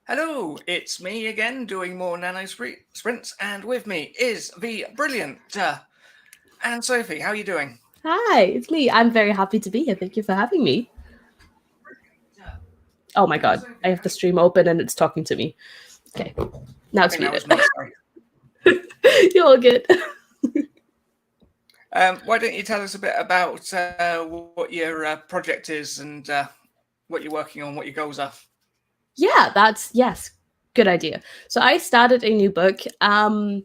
Hello, it's me again doing more nano sprints, and with me is the brilliant Anne Sophie. How are you doing? Hi, it's me. I'm very happy to be here. Thank you for having me. Oh my Anne god, I Sophie, have the stream open and it's talking to me. Okay, now I it's think that muted. was me. Sorry. You're all good. Why don't you tell us a bit about what your project is and what you're working on, what your goals are? Yeah, yes, good idea. So I started a new book. I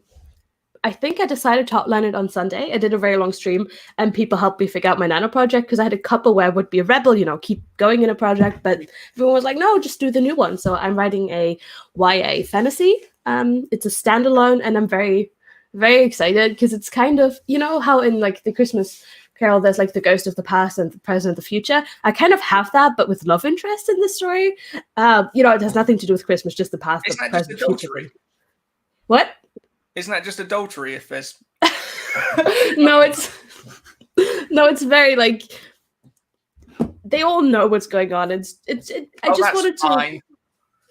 think I decided to outline it on Sunday. I did a very long stream, and people helped me figure out my nano project because I had a couple where I would be a rebel, keep going in a project, but everyone was like, no, just do the new one. So I'm writing a YA fantasy. It's a standalone, and I'm very, very excited because it's kind of, how in like the Christmas Carol, there's like the ghost of the past and the present, the future. I kind of have that, but with love interest in the story. It has nothing to do with Christmas, just the past, the Isn't that just present, future adultery? thing. What? Isn't that just adultery if there's no, it's no, it's very like they all know what's going on. I just that's wanted to fine.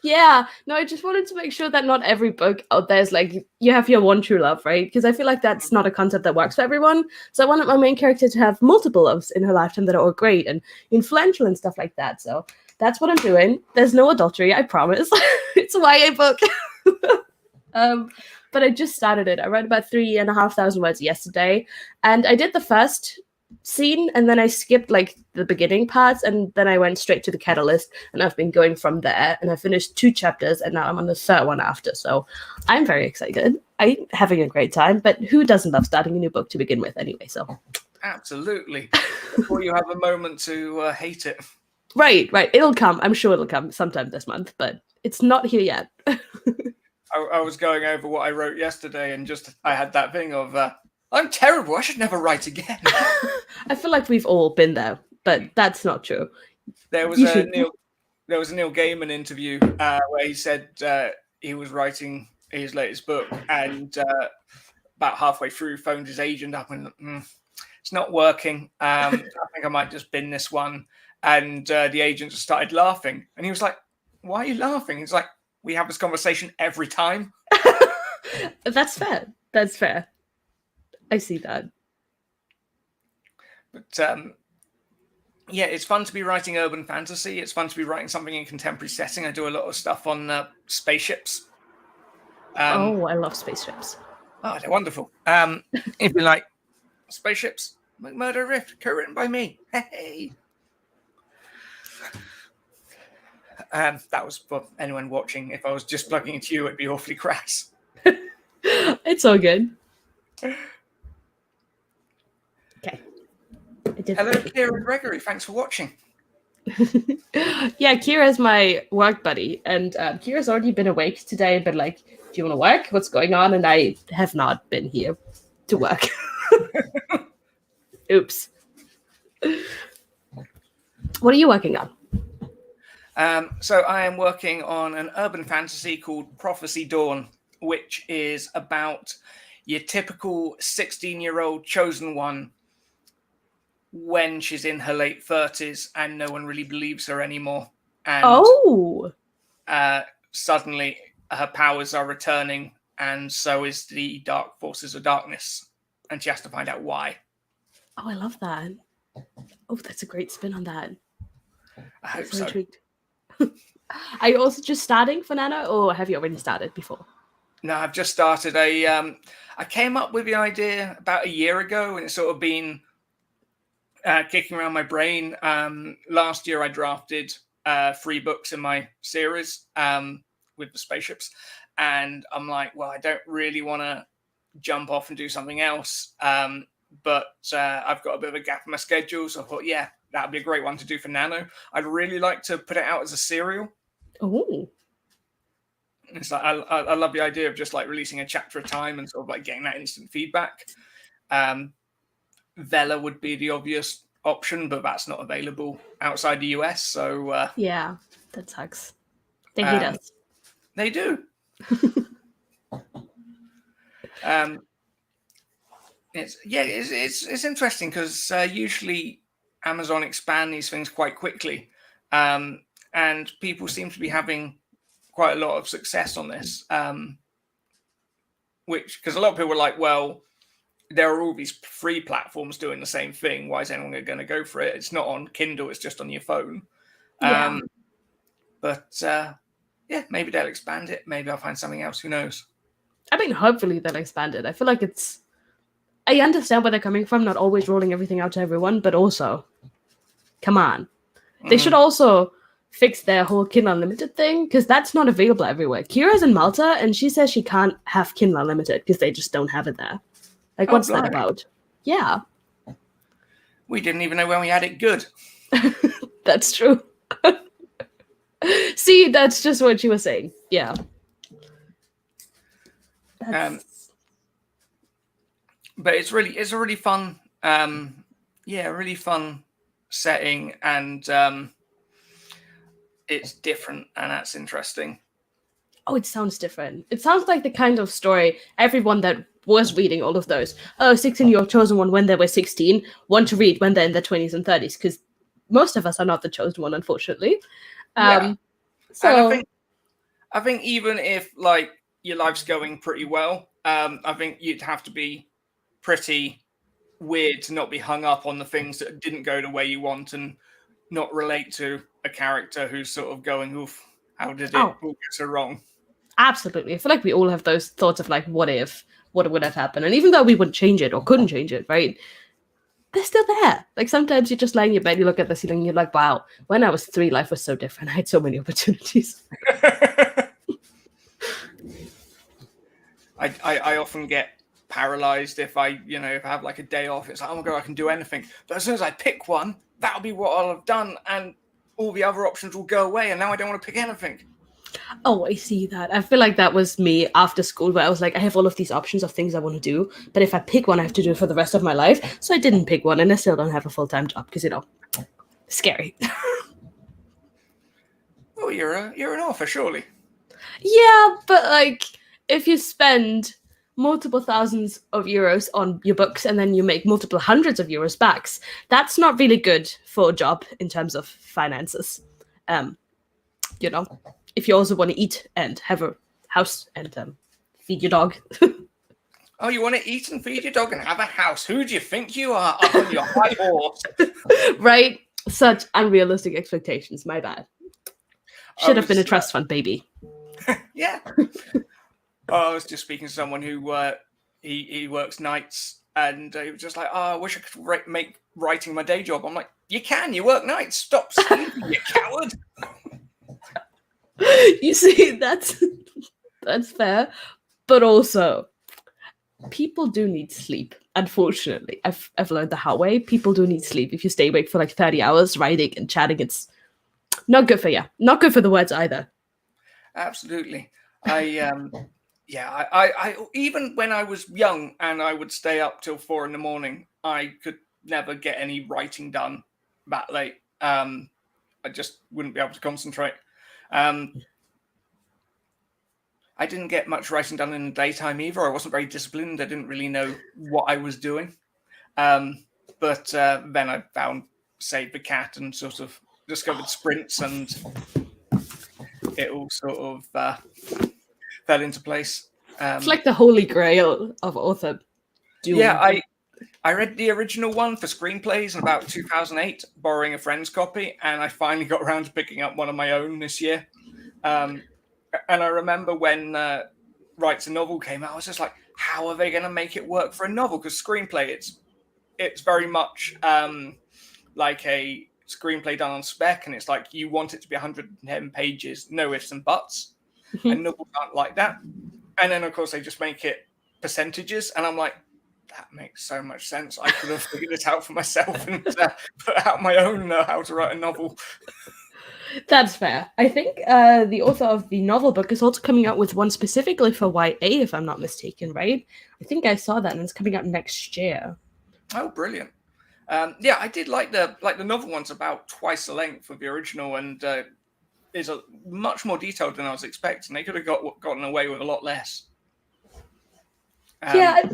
yeah, no, I just wanted to make sure that not every book out there is like you have your one true love, right? Because I feel like that's not a concept that works for everyone. So I wanted my main character to have multiple loves in her lifetime that are all great and influential and stuff like that. So that's what I'm doing. There's no adultery, I promise. It's a YA book. um, but I just started it. I read about 3,500 words yesterday, and I did the first scene, and then I skipped like the beginning parts, and then I went straight to the catalyst, and I've been going from there. And I finished 2 chapters, and now I'm on the third one after. So I'm very excited. I'm having a great time. But who doesn't love starting a new book to begin with, anyway? So Absolutely. Before you have a moment to hate it. right. It'll come. I'm sure it'll come sometime this month, but it's not here yet. I was going over what I wrote yesterday, and I had that thing of I'm terrible. I should never write again. I feel like we've all been there, but that's not true. There was You a should. Neil Gaiman interview where he said he was writing his latest book, and about halfway through, phoned his agent up and it's not working. I think I might just bin this one. And the agent just started laughing, and he was like, "Why are you laughing?" He's like, "We have this conversation every time." That's fair. That's fair. I see that. But yeah, it's fun to be writing urban fantasy. It's fun to be writing something in contemporary setting. I do a lot of stuff on spaceships. Oh, I love spaceships. Oh, they're wonderful. If you like spaceships, McMurdo Rift, co-written by me. Hey. That was for anyone watching. If I was just plugging into you, it'd be awfully crass. It's all good. Okay. Hello, Kira Gregory. Thanks for watching. Yeah, Kira's my work buddy, and Kira's already been awake today, but like, do you want to work? What's going on? And I have not been here to work. Oops. What are you working on? So I am working on an urban fantasy called Prophecy Dawn, which is about your typical 16-year-old chosen one when she's in her late 30s and no one really believes her anymore. And suddenly her powers are returning, and so is the dark forces of darkness. And she has to find out why. Oh, I love that. Oh, that's a great spin on that. I hope so. Intrigued. Are you also just starting for Nano, or have you already started before? No, I've just started. I came up with the idea about a year ago, and it's sort of been kicking around my brain. Last year, I drafted 3 books in my series with the spaceships, and I'm like, well, I don't really want to jump off and do something else, but I've got a bit of a gap in my schedule, so I thought, yeah, that'd be a great one to do for Nano. I'd really like to put it out as a serial. Oh, it's like I love the idea of just like releasing a chapter at a time and sort of like getting that instant feedback. Vela would be the obvious option, but that's not available outside the US. So yeah, that sucks. They hate us. They do. It's interesting because usually Amazon expand these things quite quickly, and people seem to be having quite a lot of success on this, which, because a lot of people were like, well, there are all these free platforms doing the same thing. Why is anyone going to go for it? It's not on Kindle, it's just on your phone. Yeah. But yeah, maybe they'll expand it. Maybe I'll find something else. Who knows? I mean, hopefully they'll expand it. I feel like I understand where they're coming from, not always rolling everything out to everyone, but also, come on. They should also fix their whole Kindle Unlimited thing, because that's not available everywhere. Kira's in Malta, and she says she can't have Kindle Unlimited because they just don't have it there. Like, what's that about? Yeah. We didn't even know when we had it good. That's true. See, that's just what she was saying. Yeah. But it's a really fun, really fun setting, and it's different, and that's interesting. Oh, it sounds different. It sounds like the kind of story everyone that was reading all of those 16-year-old chosen one when they were 16 want to read when they're in their 20s and 30s, because most of us are not the chosen one, unfortunately. So and I think even if like your life's going pretty well, I think you'd have to be pretty weird to not be hung up on the things that didn't go the way you want, and not relate to a character who's sort of going, oof, how did it all go so wrong? Absolutely. I feel like we all have those thoughts of like, what would have happened? And even though we wouldn't change it or couldn't change it, right? They're still there. Like, sometimes you just lie in your bed, you look at the ceiling, and you're like, wow, when I was 3, life was so different. I had so many opportunities. I often get paralyzed if I have like a day off. It's like, oh my God, I can do anything. But as soon as I pick one, that'll be what I'll have done, and all the other options will go away, and now I don't want to pick anything. Oh, I see that. I feel like that was me after school, where I was like, I have all of these options of things I want to do, but if I pick one, I have to do it for the rest of my life. So I didn't pick one, and I still don't have a full-time job because, scary. Oh, you're an author, surely. Yeah, but like, if you spend multiple thousands of euros on your books and then you make multiple hundreds of euros back, that's not really good for a job in terms of finances. If you also want to eat and have a house and feed your dog. Oh, you want to eat and feed your dog and have a house? Who do you think you are, up on your high horse? Right? Such unrealistic expectations. My bad. Should have been a trust fund, baby. Yeah. I was just speaking to someone who he works nights, and he was just like, I wish I could make writing my day job. I'm like, you can. You work nights. Stop sleeping, you coward. You see, that's fair, but also people do need sleep. Unfortunately, I've learned the hard way. People do need sleep. If you stay awake for like 30 hours writing and chatting, it's not good for you. Not good for the words either. Absolutely. I even when I was young and I would stay up till 4 a.m, I could never get any writing done that late. I just wouldn't be able to concentrate. I didn't get much writing done in the daytime either. I wasn't very disciplined. I didn't really know what I was doing. But then I found Save the Cat and sort of discovered sprints, and it all sort of fell into place. It's like the holy grail of author. Yeah, I read the original one for screenplays in about 2008, borrowing a friend's copy, and I finally got around to picking up one of my own this year. And I remember when Write a Novel came out, I was just like, how are they going to make it work for a novel? Because screenplay, it's very much like a screenplay done on spec, and it's like you want it to be 110 pages, no ifs and buts. And novels aren't like that. And then, of course, they just make it percentages, and I'm like, that makes so much sense. I could have figured it out for myself and put out my own how to write a novel. That's fair. I think the author of the novel book is also coming out with one specifically for YA, if I'm not mistaken, right? I think I saw that, and it's coming out next year. Oh, brilliant! Yeah, I did like the novel one's about twice the length of the original, and is a much more detailed than I was expecting. They could have gotten away with a lot less. Yeah,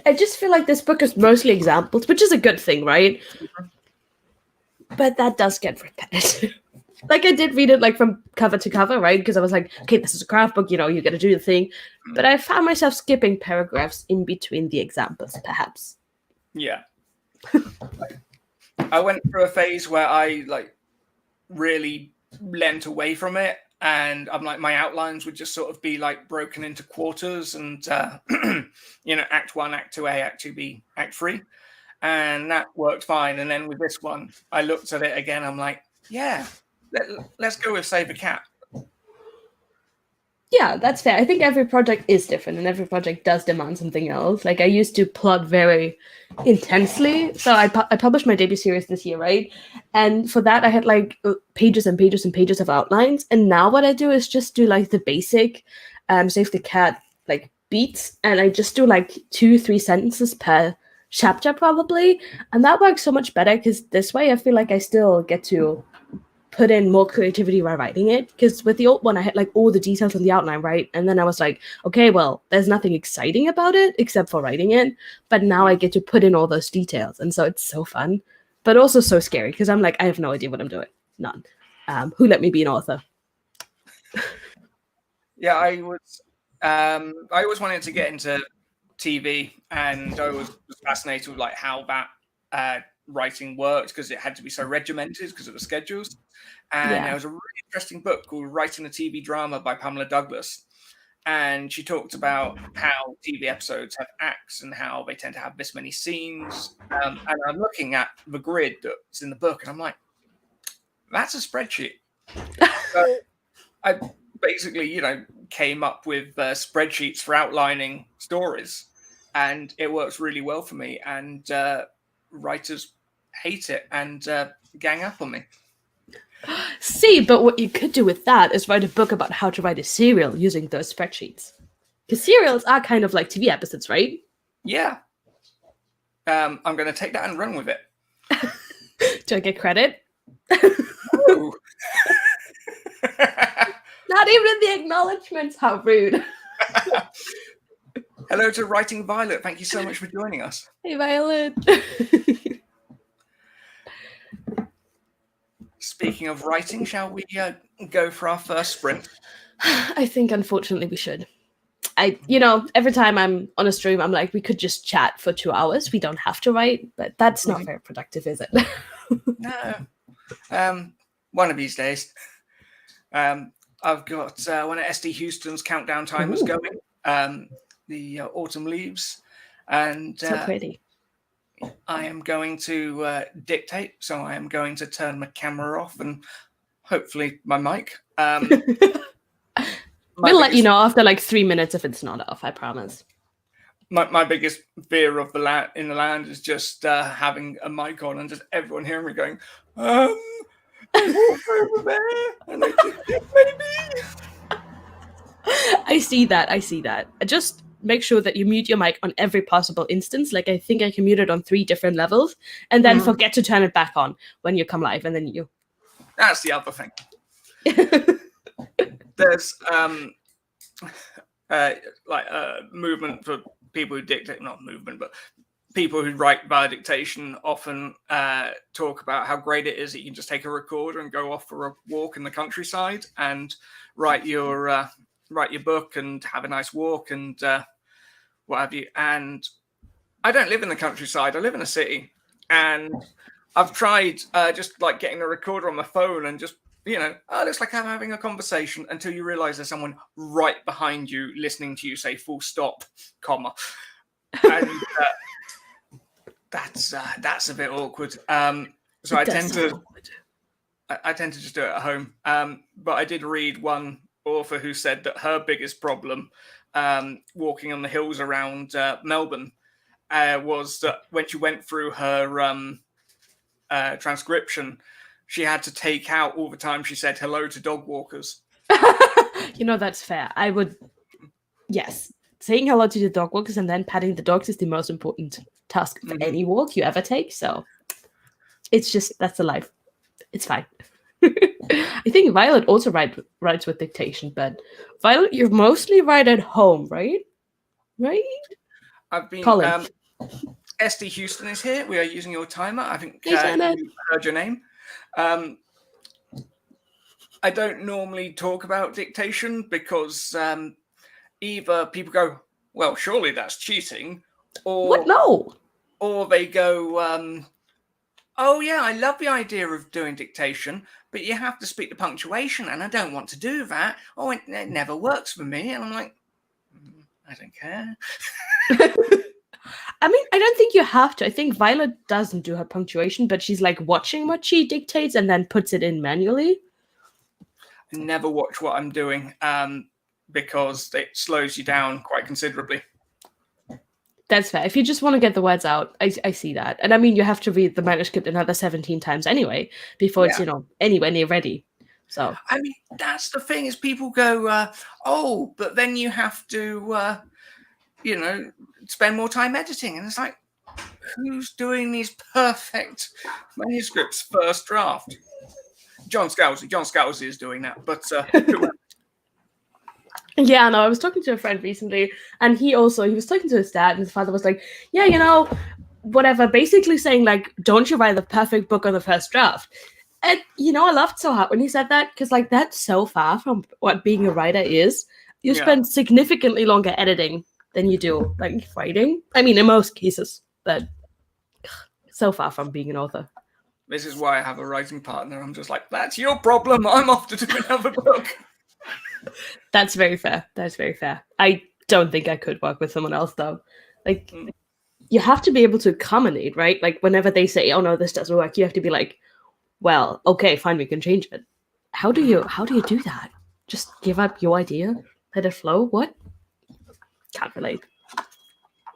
I just feel like this book is mostly examples, which is a good thing, right? But that does get repetitive. Like I did read it like from cover to cover, right? Because I was like, okay, this is a craft book, you know, you got to do the thing. But I found myself skipping paragraphs in between the examples, perhaps. Yeah. I went through a phase where I like really leant away from it, and I'm like, my outlines would just sort of be like broken into quarters, and you know, Act 1, Act 2A, Act 2B, Act 3, and that worked fine. And then with this one, I looked at it again. I'm like, yeah, let's go with Save a Cat. Yeah, that's fair. I think every project is different and every project does demand something else. Like I used to plot very intensely. So I published my debut series this year, right? And for that, I had like pages and pages and pages of outlines. And now what I do is just do like the basic Save the Cat like beats. And I just do like 2-3 sentences per chapter probably. And that works so much better because this way I feel like I still get to put in more creativity while writing it, because with the old one I had like all the details in the outline, right? And then I was like, okay, well, there's nothing exciting about it except for writing it, but now I get to put in all those details, and so it's so fun but also so scary because I'm like, I have no idea what I'm doing. None. Who let me be an author? Yeah, I always wanted to get into TV, and I was fascinated with like how that writing worked, because it had to be so regimented because of the schedules. And there was a really interesting book called Writing a TV Drama by Pamela Douglas. And she talked about how TV episodes have acts and how they tend to have this many scenes. And I'm looking at the grid that's in the book, and I'm like, that's a spreadsheet. So I basically, you know, came up with spreadsheets for outlining stories, and it works really well for me. And writers hate it and gang up on me. See, but what you could do with that is write a book about how to write a serial using those spreadsheets. Because serials are kind of like TV episodes, right? Yeah. I'm going to take that and run with it. Do I get credit? Ooh. Not even in the acknowledgements. How rude. Hello to Writing Violet. Thank you so much for joining us. Hey, Violet. Speaking of writing, shall we go for our first sprint? I think, unfortunately, we should. Every time I'm on a stream, I'm like, we could just chat for 2 hours. We don't have to write, but that's not very productive, is it? No. One of these days. I've got one of SD Houston's countdown timers going. The autumn leaves, and so pretty. I am going to dictate, so I am going to turn my camera off and hopefully my mic. We'll let you know after like 3 minutes if it's not off, I promise. My biggest fear of in the land is just having a mic on and just everyone hearing me going, I walk over there and I dictate maybe. I see that. Just make sure that you mute your mic on every possible instance. Like I think I can mute it on 3 different levels, and then forget to turn it back on when you come live, and then you. That's the other thing. There's movement for people who dictate, not movement, but people who write via dictation often talk about how great it is that you can just take a recorder and go off for a walk in the countryside and write your book and have a nice walk and what have you. And I don't live in the countryside. I live in a city, and I've tried just like getting a recorder on my phone and just, it looks like I'm having a conversation, until you realize there's someone right behind you listening to you say full stop, comma. And that's a bit awkward. So I tend to just do it at home. But I did read one author who said that her biggest problem walking on the hills around Melbourne was that when she went through her transcription, she had to take out all the time she said hello to dog walkers. That's fair. I would, yes. Saying hello to the dog walkers and then patting the dogs is the most important task for any walk you ever take. So it's just, that's the life. It's fine. I think Violet also writes with dictation, but Violet, you mostly write at home, right? Right? I've been... SD Houston is here. We are using your timer. I think you heard your name. I don't normally talk about dictation because either people go, well, surely that's cheating, What? or No. they go, oh yeah, I love the idea of doing dictation, but you have to speak the punctuation, and I don't want to do that. Oh, it never works for me. And I'm like, I don't care. I mean, I don't think you have to. I think Violet doesn't do her punctuation, but she's like watching what she dictates and then puts it in manually. I never watch what I'm doing because it slows you down quite considerably. That's fair. If you just want to get the words out, I see that. And I mean, you have to read the manuscript another 17 times anyway before it's, anywhere near ready. So I mean, that's the thing is people go, oh, but then you have to, spend more time editing. And it's like, who's doing these perfect manuscripts first draft? John Scalzi is doing that, but yeah, no, I was talking to a friend recently, and he was talking to his dad, and his father was like, yeah, whatever, basically saying like, don't you write the perfect book on the first draft. And I laughed so hard when he said that, because like that's so far from what being a writer is. You spend significantly longer editing than you do like writing. I mean, in most cases, but so far from being an author. This is why I have a writing partner. I'm just like, that's your problem. I'm off to do another book. That's very fair. That's very fair. I don't think I could work with someone else though. Like, you have to be able to accommodate, right? Like, whenever they say, "Oh no, this doesn't work," you have to be like, "Well, okay, fine, we can change it." How do you do that? Just give up your idea, let it flow? What? Can't relate.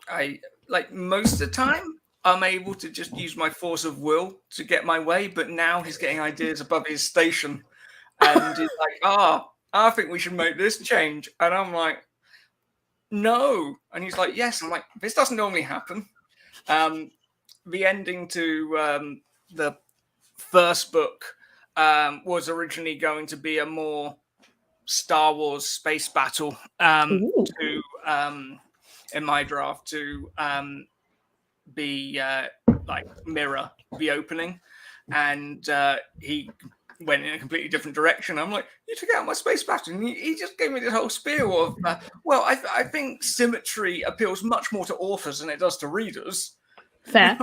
I like most of the time I'm able to just use my force of will to get my way, but now he's getting ideas above his station, and he's like, I think we should make this change, and I'm like, no, and he's like, yes. I'm like, this doesn't normally happen. The ending to the first book was originally going to be a more Star Wars space battle to in my draft to be like mirror the opening, and he went in a completely different direction. I'm like, you took out my space battle, and he just gave me this whole spiel of well, I think symmetry appeals much more to authors than it does to readers. Fair.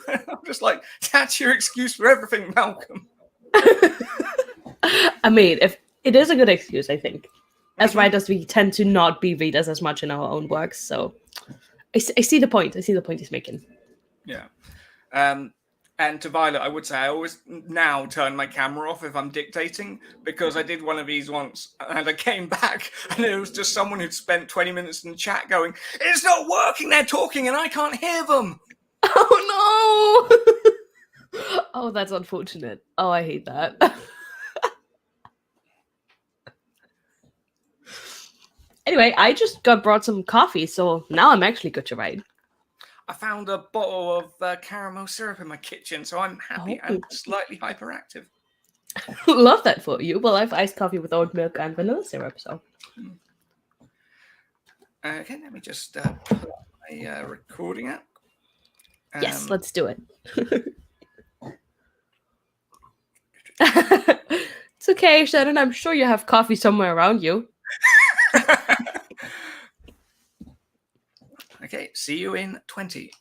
I'm just like, that's your excuse for everything, Malcolm. I mean, if it is a good excuse, I think. As writers, we tend to not be readers as much in our own works, so I see the point. I see the point he's making. Yeah. And to Violet, I would say I always now turn my camera off if I'm dictating, because I did one of these once and I came back and it was just someone who'd spent 20 minutes in the chat going, it's not working, they're talking and I can't hear them. Oh no! Oh, that's unfortunate. Oh, I hate that. Anyway, I just brought some coffee, so now I'm actually good to write. I found a bottle of caramel syrup in my kitchen, so I'm happy and slightly hyperactive. Love that for you. Well, I have iced coffee with oat milk and vanilla syrup, so. Okay, let me just put my recording app. Yes, let's do it. It's okay, Shannon. I'm sure you have coffee somewhere around you. Okay, see you in 20.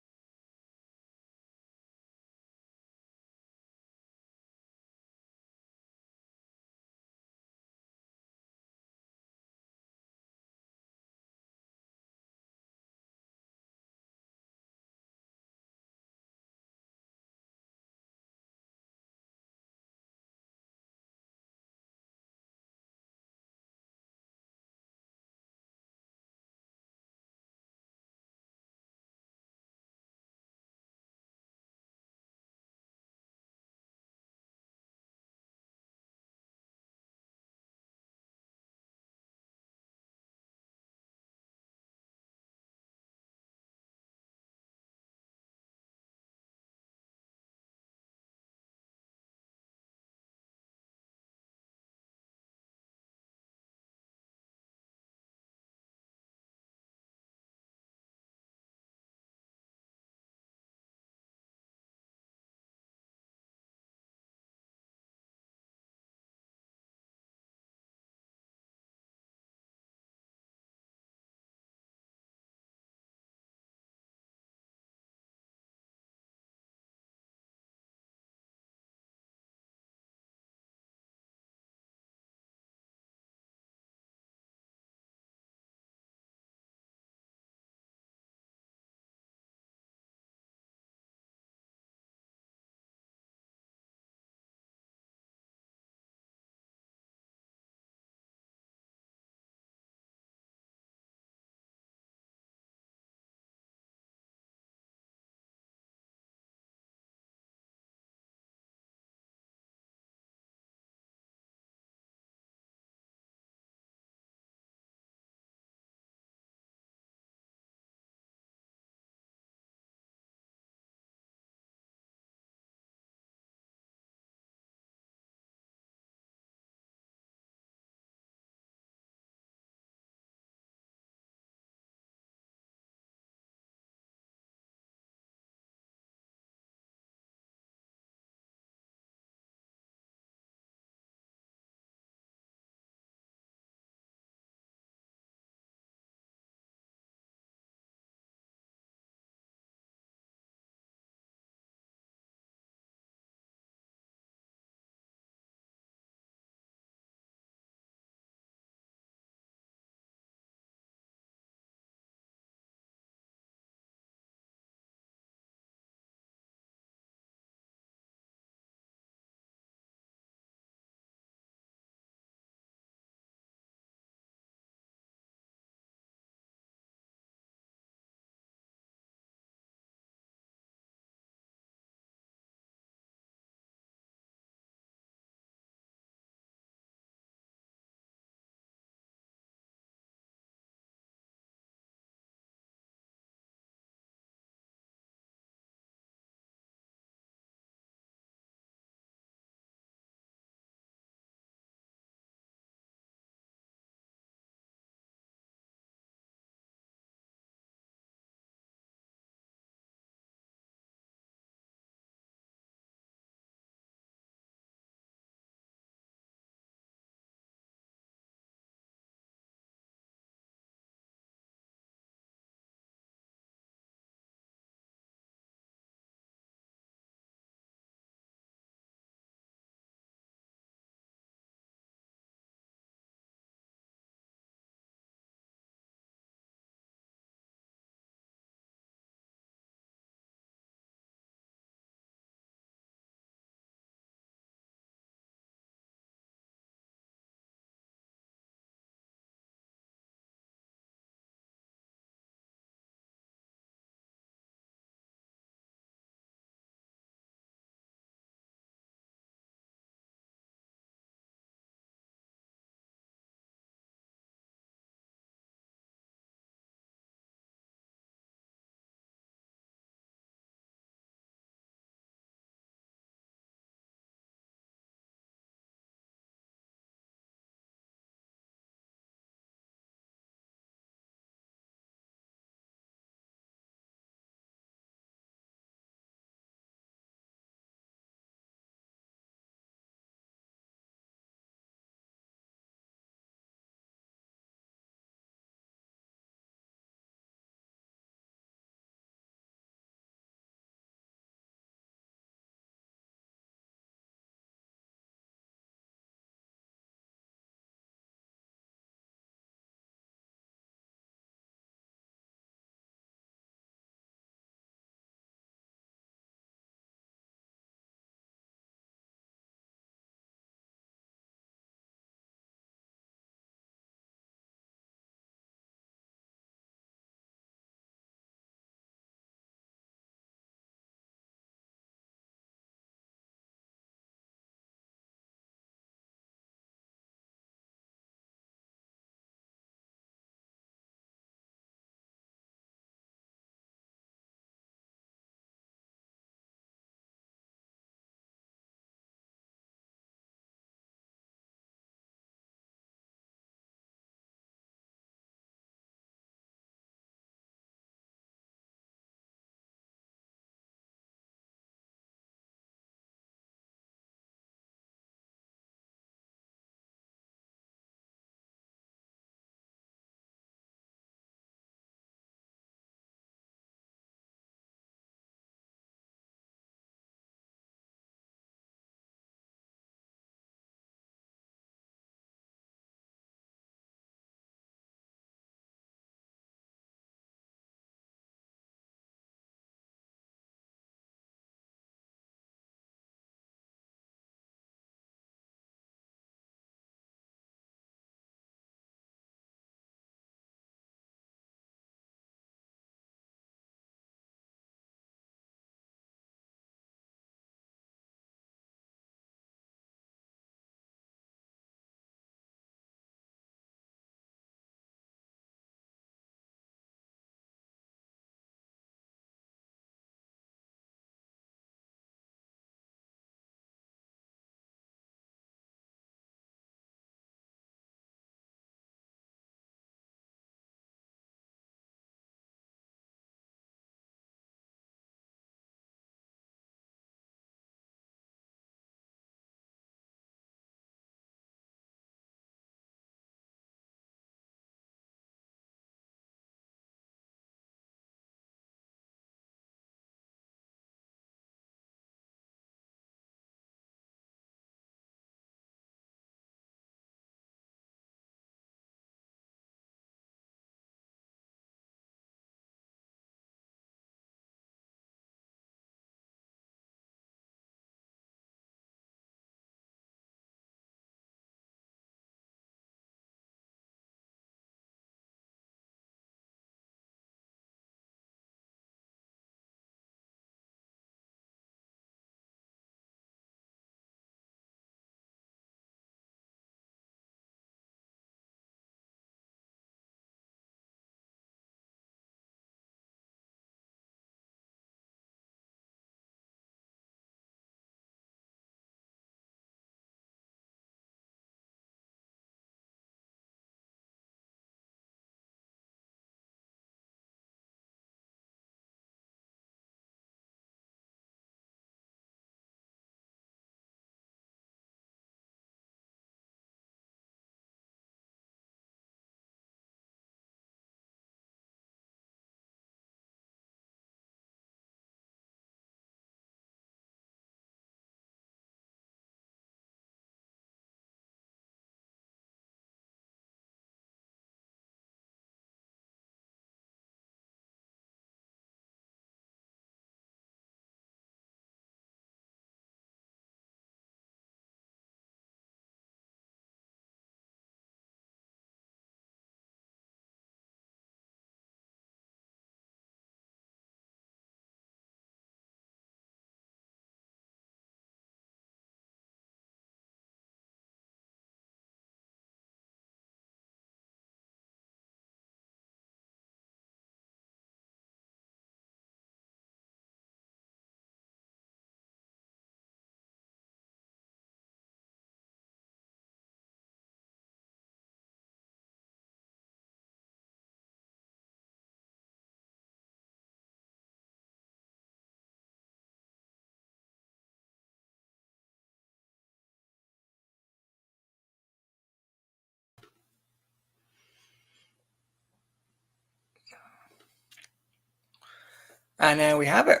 And there we have it.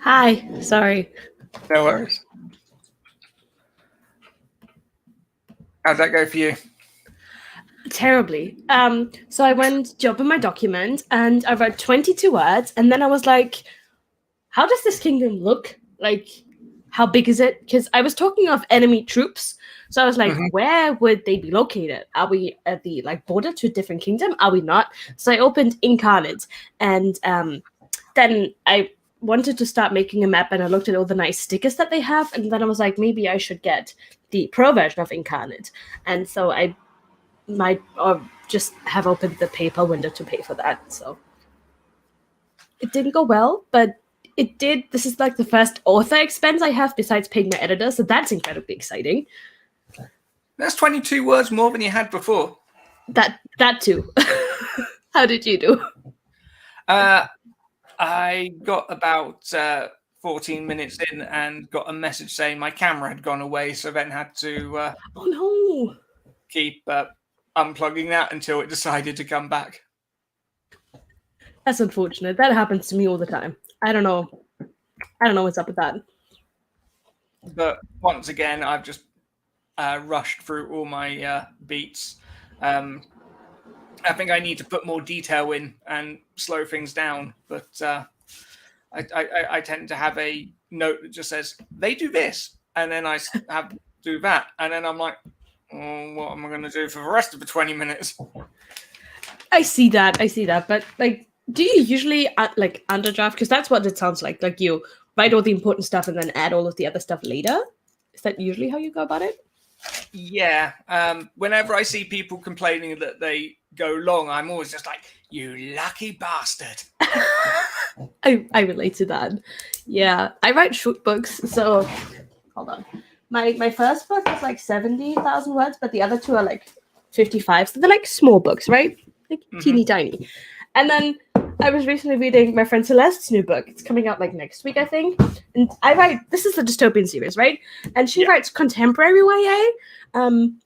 Hi, sorry. No worries. How'd that go for you? Terribly. So I went to open my document and I wrote 22 words, and then I was like, how does this kingdom look? Like, how big is it? Because I was talking of enemy troops. So I was like, where would they be located? Are we at the border to a different kingdom? Are we not? So I opened Incarnate, and then I wanted to start making a map, and I looked at all the nice stickers that they have, and then I was like, maybe I should get the pro version of Incarnate. And so I might just have opened the PayPal window to pay for that. So it didn't go well, but it did. This is like the first author expense I have besides paying my editor, so that's incredibly exciting. That's 22 words more than you had before. That too. How did you do? I got about 14 minutes in and got a message saying my camera had gone away, so then had to oh no, keep unplugging that until it decided to come back. That's unfortunate. That happens to me all the time. I don't know what's up with that. But once again, I've just rushed through all my beats. I think I need to put more detail in and slow things down. But I tend to have a note that just says, they do this. And then I have to do that. And then I'm like, oh, what am I going to do for the rest of the 20 minutes? I see that. But do you usually underdraft? Because that's what it sounds like. Like you write all the important stuff and then add all of the other stuff later. Is that usually how you go about it? Yeah. Whenever I see people complaining that they go long, I'm always just like, you lucky bastard. I relate to that. Yeah. I write short books. So hold on. My first book is like 70,000 words, but the other two are like 55. So they're like small books, right? Like teeny tiny. And then I was recently reading my friend Celeste's new book. It's coming out like next week, I think. And this is the dystopian series, right? And she writes contemporary YA,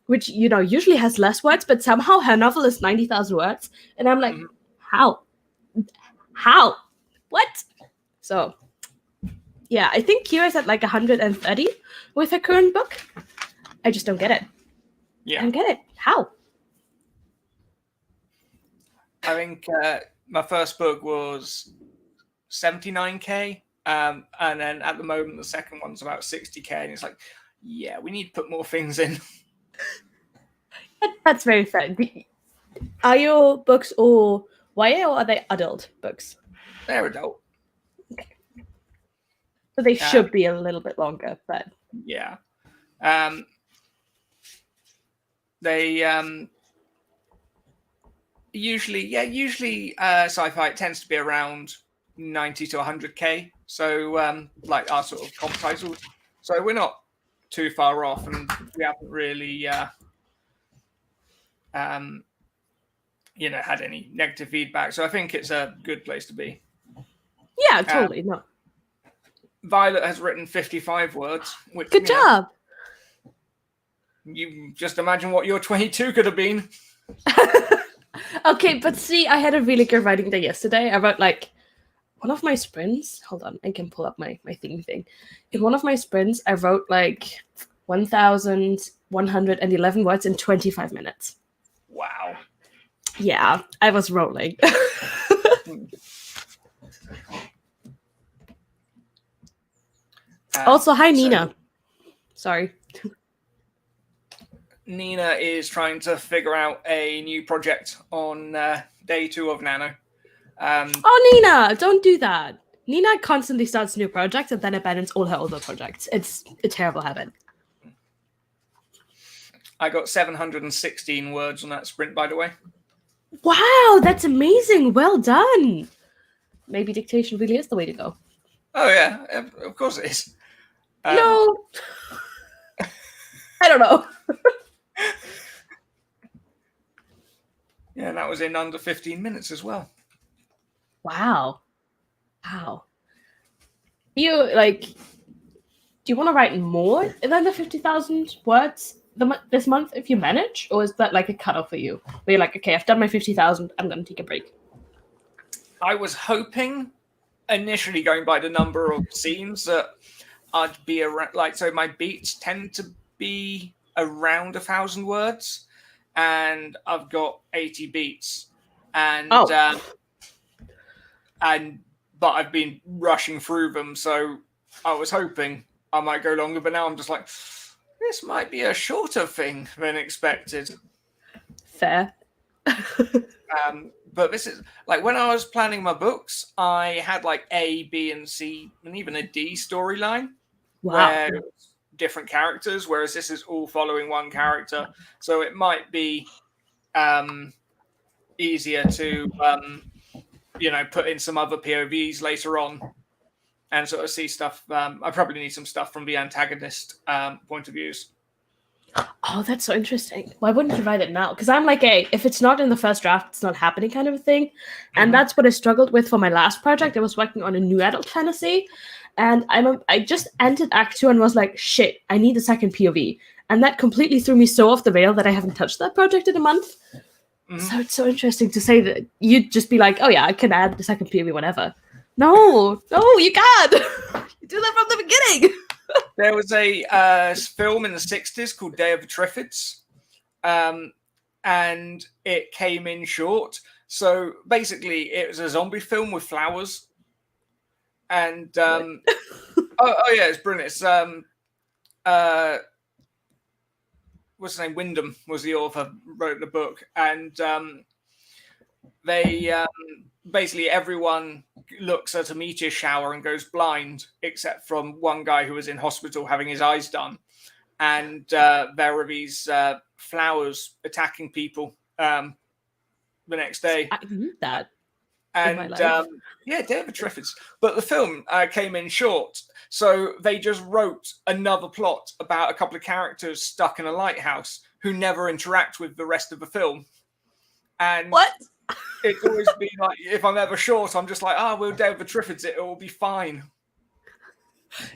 which, usually has less words, but somehow her novel is 90,000 words. And I'm like, how? What? So, yeah, I think Kira's at like 130 with her current book. I just don't get it. Yeah. I don't get it. How? I think my first book was 79k, and then at the moment the second one's about 60k, and it's like, yeah, we need to put more things in. That's very fair. Are your books all YA or are they adult books? They're adult. Okay. So they should be a little bit longer, but yeah. They usually sci-fi tends to be around 90 to 100k. So like our sort of comp titles. So we're not too far off, and we haven't really had any negative feedback. So I think it's a good place to be. Yeah, totally. No. Violet has written 55 words. Which, good job. You just imagine what your 22 could have been. Okay, but see, I had a really good writing day yesterday. I wrote one of my sprints. Hold on, I can pull up my thing. In one of my sprints, I wrote 1,111 words in 25 minutes. Wow. Yeah, I was rolling. Also, hi, Nina. Sorry. Nina is trying to figure out a new project on day 2 of Nano. Oh, Nina, don't do that. Nina constantly starts new projects and then abandons all her other projects. It's a terrible habit. I got 716 words on that sprint, by the way. Wow, that's amazing. Well done. Maybe dictation really is the way to go. Oh, yeah. Of course it is. No. I don't know. Yeah, that was in under 15 minutes as well. Wow. Do you want to write more than the 50,000 words this month if you manage, or is that like a cutoff for you? Where you're like, okay, I've done my 50,000, I'm gonna take a break. I was hoping initially, going by the number of scenes, that I'd be around, like, so my beats tend to be around 1,000 words, and I've got 80 beats, and but I've been rushing through them, so I was hoping I might go longer, but now I'm just like, this might be a shorter thing than expected. Fair. But this is like, when I was planning my books, I had like A, B, and C, and even a D storyline. Wow. Where different characters, whereas this is all following one character. So it might be easier to, put in some other POVs later on and sort of see stuff. I probably need some stuff from the antagonist point of views. Oh, that's so interesting. Why wouldn't you write it now? Because I'm like, if it's not in the first draft, it's not happening kind of a thing. And that's what I struggled with for my last project. I was working on a new adult fantasy. And I just entered Act 2 and was like, shit, I need a second POV. And that completely threw me so off the rail that I haven't touched that project in a month. So it's so interesting to say that you'd just be like, oh yeah, I can add the second POV whenever. No, you can't. You do that from the beginning. There was a film in the 60s called Day of the Triffids, and it came in short. So basically, it was a zombie film with flowers. And oh yeah, it's brilliant. It's what's his name? Wyndham was the author, wrote the book, and they basically everyone looks at a meteor shower and goes blind, except from one guy who was in hospital having his eyes done, and there were these flowers attacking people the next day. I need that. And yeah, David Triffids. But the film came in short, so they just wrote another plot about a couple of characters stuck in a lighthouse who never interact with the rest of the film. And what? It's always been like, if I'm ever short, I'm just like, we'll David Triffids it will be fine.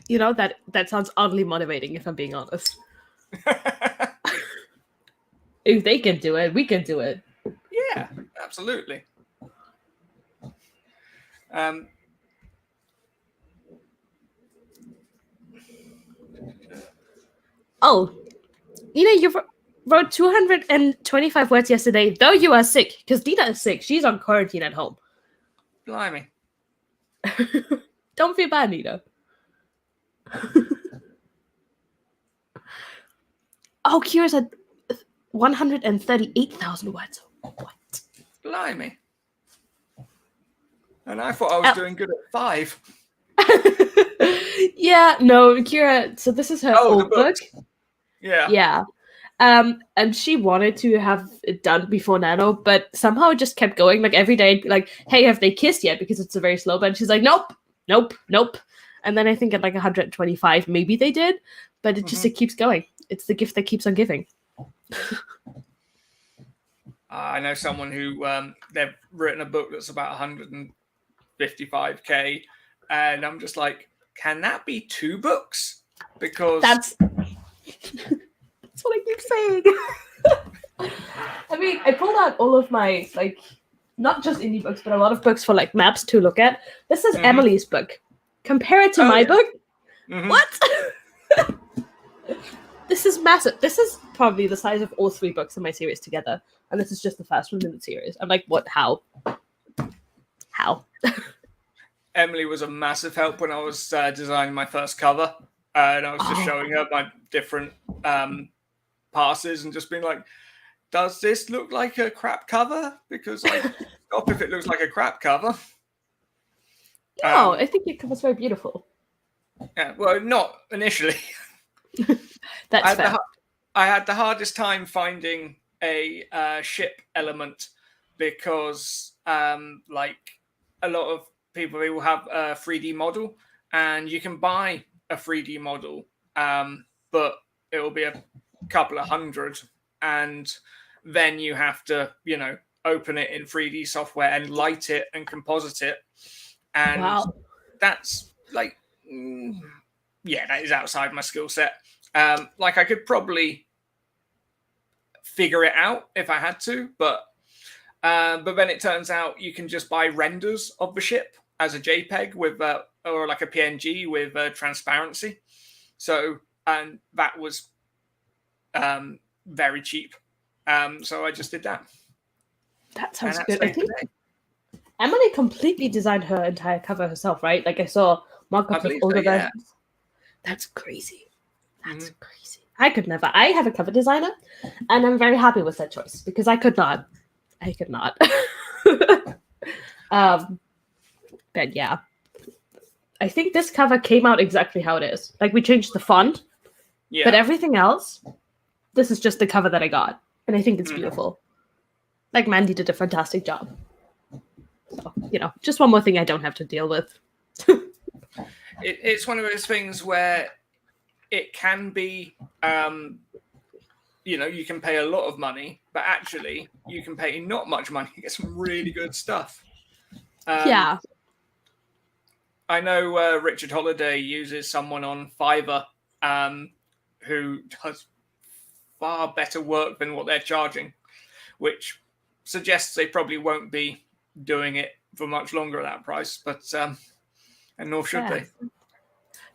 You know, that sounds oddly motivating, if I'm being honest. If they can do it, we can do it. Yeah, absolutely. You wrote 225 words yesterday, though you are sick, because Dina is sick. She's on quarantine at home. Blimey. Don't feel bad, Nina. Kira's at 138,000 words. What? Blimey. And I thought I was doing good at 5. Yeah, no, Kira, so this is her old book. Yeah. Yeah. And she wanted to have it done before Nano, but somehow it just kept going. Like every day, like, hey, have they kissed yet? Because it's a very slow bed. She's like, nope. And then I think at like 125, maybe they did, but it just, it keeps going. It's the gift that keeps on giving. I know someone who they've written a book that's about 155k, and I'm just like, can that be 2 books? Because that's what I keep saying. I mean, I pulled out all of my, like, not just indie books, but a lot of books for like maps to look at. This is Emily's book. Compare it to my book. What? This is massive. This is probably the size of all 3 books in my series together. And this is just the first one in the series. I'm like, what? How? Emily was a massive help when I was designing my first cover. And I was just showing her my different passes and just being like, does this look like a crap cover? Because I stop if it looks like a crap cover. No, I think your cover's very beautiful. Yeah, well, not initially. That's fair. I had the hardest time finding a ship element because, like, a lot of people, they will have a 3D model, and you can buy a 3D model, but it will be a couple of hundred, and then you have to, open it in 3D software and light it and composite it, and that's like, that is outside my skill set. Like, I could probably figure it out if I had to, but then it turns out you can just buy renders of the ship as a JPEG with or like a PNG with transparency. So and that was very cheap. So I just did that. That sounds good. I think Emily completely designed her entire cover herself, right? Like I saw mock-ups of older versions. That's crazy. That's crazy. I could never. I have a cover designer, and I'm very happy with that choice because I could not. But yeah, I think this cover came out exactly how it is. Like we changed the font, but everything else, this is just the cover that I got, and I think it's beautiful. Like Mandy did a fantastic job. So, just one more thing I don't have to deal with. It's one of those things where it can be, you can pay a lot of money, but actually you can pay not much money and get some really good stuff. Yeah. I know Richard Holiday uses someone on Fiverr who does far better work than what they're charging, which suggests they probably won't be doing it for much longer at that price, but and nor should they.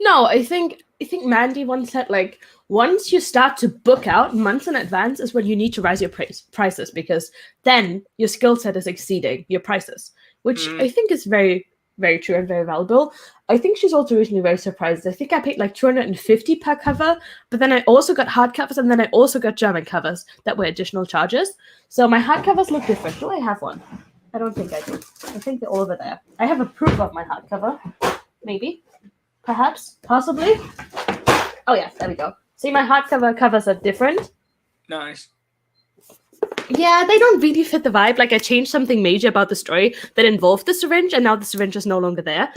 No, I think Mandy once said, like, once you start to book out months in advance is when you need to raise your prices, because then your skill set is exceeding your prices, which I think is very, very true and very valuable. I think she's also recently very surprised. I think I paid like $250 per cover, but then I also got hardcovers, and then I also got German covers that were additional charges. So my hardcovers look different. Do I have one? I don't think I do. I think they're all over there. I have a proof of my hardcover. Maybe. Perhaps. Possibly. Oh, yes. There we go. See, my hardcover covers are different. Nice. Yeah, they don't really fit the vibe. Like, I changed something major about the story that involved the syringe, and now the syringe is no longer there.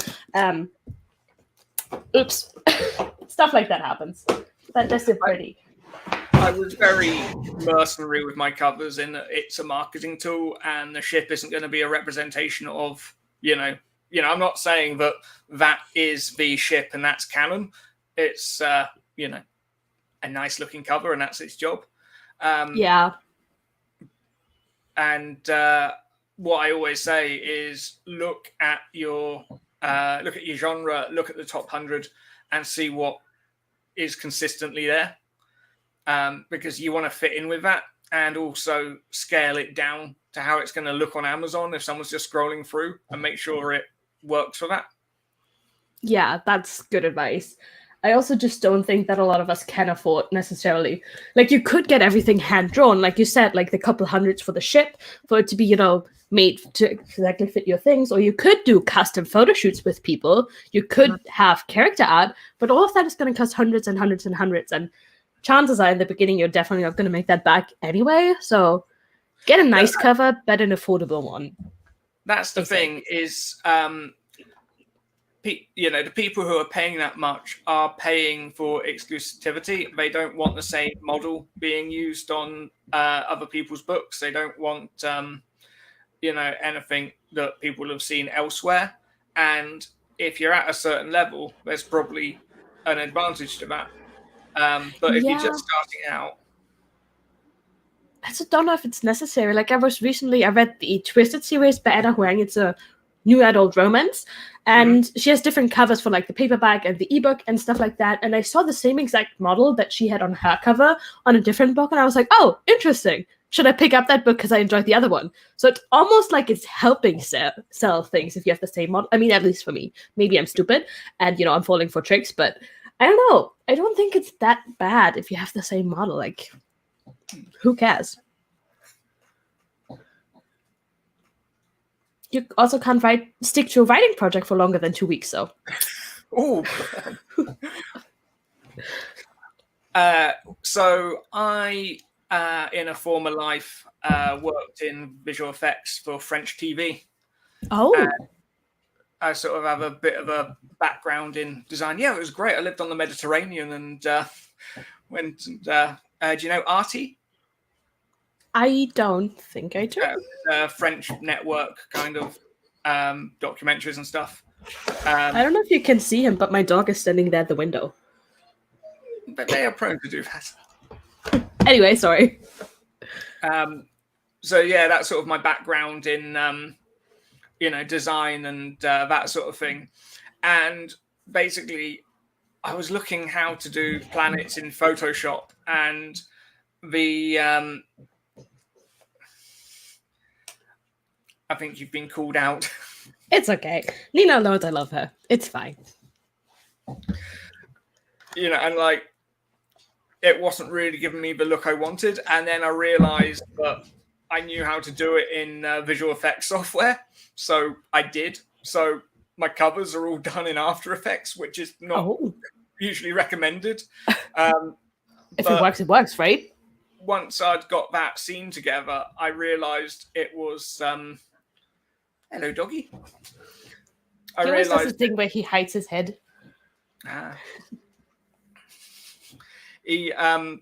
Oops. Stuff like that happens. But that's it pretty. I was very mercenary with my covers in that it's a marketing tool, and the ship isn't going to be a representation of, I'm not saying that is the ship and that's canon. It's, a nice looking cover, and that's its job. Yeah. And what I always say is look at your genre, look at the top 100, and see what is consistently there. Because you want to fit in with that, and also scale it down to how it's going to look on Amazon if someone's just scrolling through, and make sure it works for that. Yeah, that's good advice. I also just don't think that a lot of us can afford necessarily. Like, you could get everything hand-drawn, like you said, like the couple hundreds for the ship, for it to be, made to exactly fit your things, or you could do custom photo shoots with people. You could have character art, but all of that is going to cost hundreds and hundreds and hundreds, and chances are in the beginning you're definitely not going to make that back anyway. So get a nice cover, but an affordable one. That's the thing is, the people who are paying that much are paying for exclusivity. They don't want the same model being used on other people's books. They don't want, anything that people have seen elsewhere. And if you're at a certain level, there's probably an advantage to that. But if you're just starting out, I just don't know if it's necessary. Like, I read the Twisted series by Anna Huang. It's a new adult romance, and she has different covers for like the paperback and the ebook and stuff like that. And I saw the same exact model that she had on her cover on a different book, and I was like, oh, interesting. Should I pick up that book because I enjoyed the other one? So it's almost like it's helping sell things if you have the same model. I mean, at least for me. Maybe I'm stupid and, I'm falling for tricks, but I don't know. I don't think it's that bad if you have the same model. Like, who cares? You also can't stick to a writing project for longer than 2 weeks, so. Oh. So I, in a former life, worked in visual effects for French TV. Oh. I sort of have a bit of a background in design. Yeah, it was great. I lived on the Mediterranean and went. Do you know Artie? I don't think I do. French network kind of documentaries and stuff. I don't know if you can see him, but my dog is standing there at the window. But they are prone to do that. Anyway, sorry. So yeah, that's sort of my background in design and that sort of thing. And basically, I was looking how to do planets in Photoshop, and the I think you've been called out. It's okay. Nina knows I love her. It's fine. And like, it wasn't really giving me the look I wanted. And then I realized that I knew how to do it in visual effects software. So I did. So my covers are all done in After Effects, which is not usually recommended. If it works, right? Once I'd got that scene together, I realized it was... hello, doggy. He always does this thing where he hides his head. He, once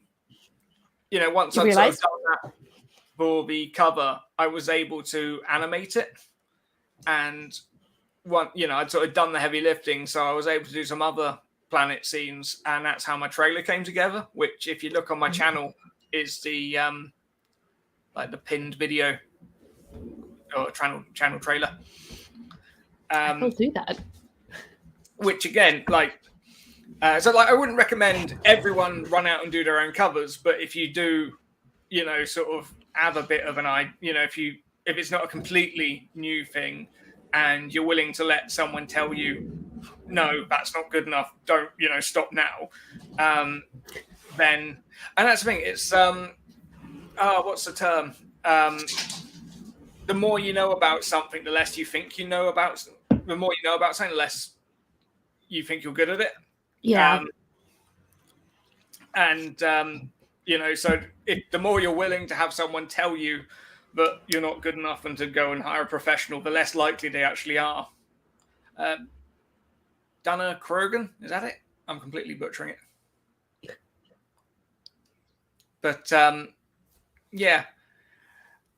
I'd sort of done that for the cover, I was able to animate it. And I'd sort of done the heavy lifting, so I was able to do some other planet scenes, and that's how my trailer came together, which, if you look on my channel, is the the pinned video or channel trailer. I'll do that. Which again, I wouldn't recommend everyone run out and do their own covers, but if you do, sort of have a bit of an eye, if it's not a completely new thing, and you're willing to let someone tell you, no, that's not good enough, don't, stop now, then, and that's the thing, it's what's the term? The more you know about something, the less you think you know about. The more you know about something, the less you think you're good at it. Yeah. So if the more you're willing to have someone tell you that you're not good enough and to go and hire a professional, the less likely they actually are. Dana Krogan, is that it? I'm completely butchering it. But yeah,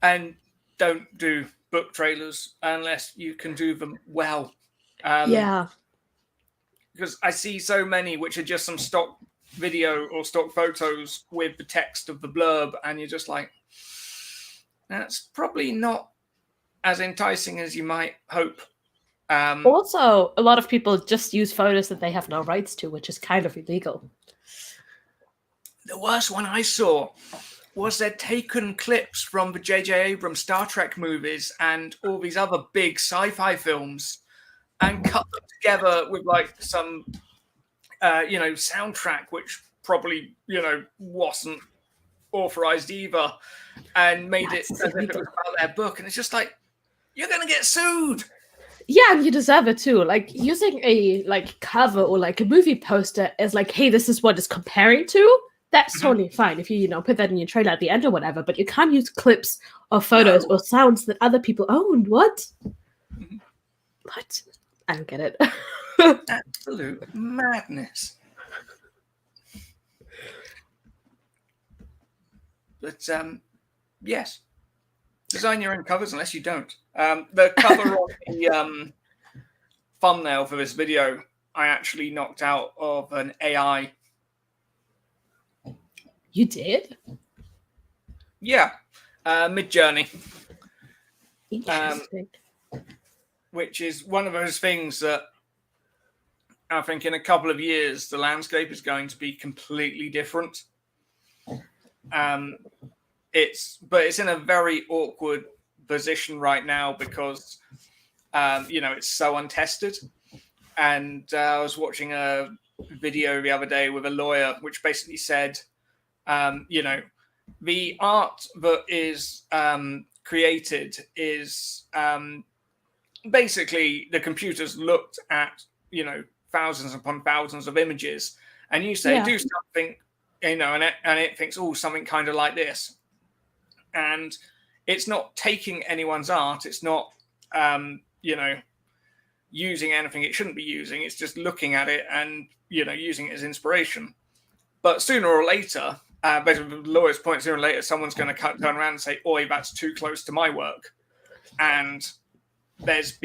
and don't do book trailers unless you can do them well. Yeah. Because I see so many which are just some stock video or stock photos with the text of the blurb, and you're just like, that's probably not as enticing as you might hope. Also, a lot of people just use photos that they have no rights to, which is kind of illegal. The worst one I saw was they'd taken clips from the J.J. Abrams Star Trek movies and all these other big sci-fi films and cut them together with some, soundtrack, which probably, wasn't authorized either, and made it as if it was about their book. And it's just like, you're going to get sued. Yeah, and you deserve it too. Like, using a cover or a movie poster as hey, this is what it's comparing to. That's totally fine if you put that in your trailer at the end or whatever. But you can't use clips or photos or sounds that other people own. What? What? I don't get it. Absolute madness. But yes, design your own covers unless you don't. The cover of the thumbnail for this video, I actually knocked out of an AI. You did? Yeah, Mid-Journey. Interesting. Which is one of those things that I think in a couple of years the landscape is going to be completely different. It's in a very awkward position right now because it's so untested. And I was watching a video the other day with a lawyer which basically said, the art that is created is basically the computers looked at thousands upon thousands of images, and you say do something, and it thinks, oh, something kind of like this, and it's not taking anyone's art, it's not using anything it shouldn't be using, it's just looking at it and using it as inspiration. But sooner or later, basically the lawyer's point, sooner or later someone's going to turn around and say, oi, that's too close to my work. And there's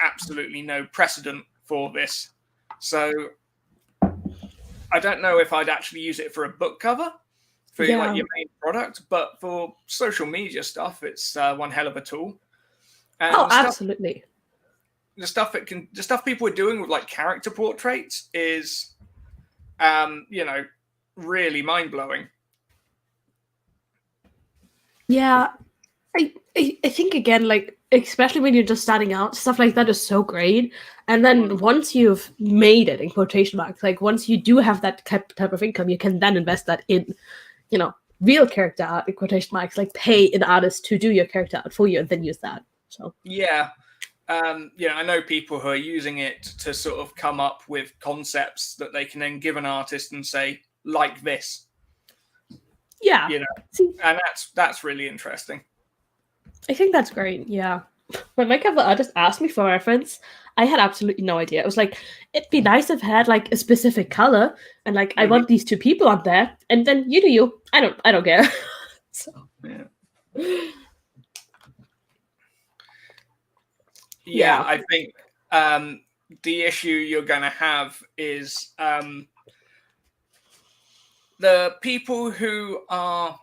absolutely no precedent for this. So I don't know if I'd actually use it for a book cover. for like your main product, but for social media stuff, it's one hell of a tool. And absolutely. The stuff people are doing with like character portraits is, really mind blowing. Yeah, I think again, like especially when you're just starting out, stuff like that is so great. And then once you've made it in quotation marks, like once you do have that type of income, you can then invest that in, real character art in quotation marks, like pay an artist to do your character art for you and then use that. So yeah. I know people who are using it to sort of come up with concepts that they can then give an artist and say, like this. Yeah. And that's really interesting. I think that's great. Yeah. When my cover artist asked me for reference, I had absolutely no idea. It was like, it'd be nice if I had like a specific color and like I want these two people on there, and then you do you. I don't care. So yeah, I think the issue you're gonna have is the people who are,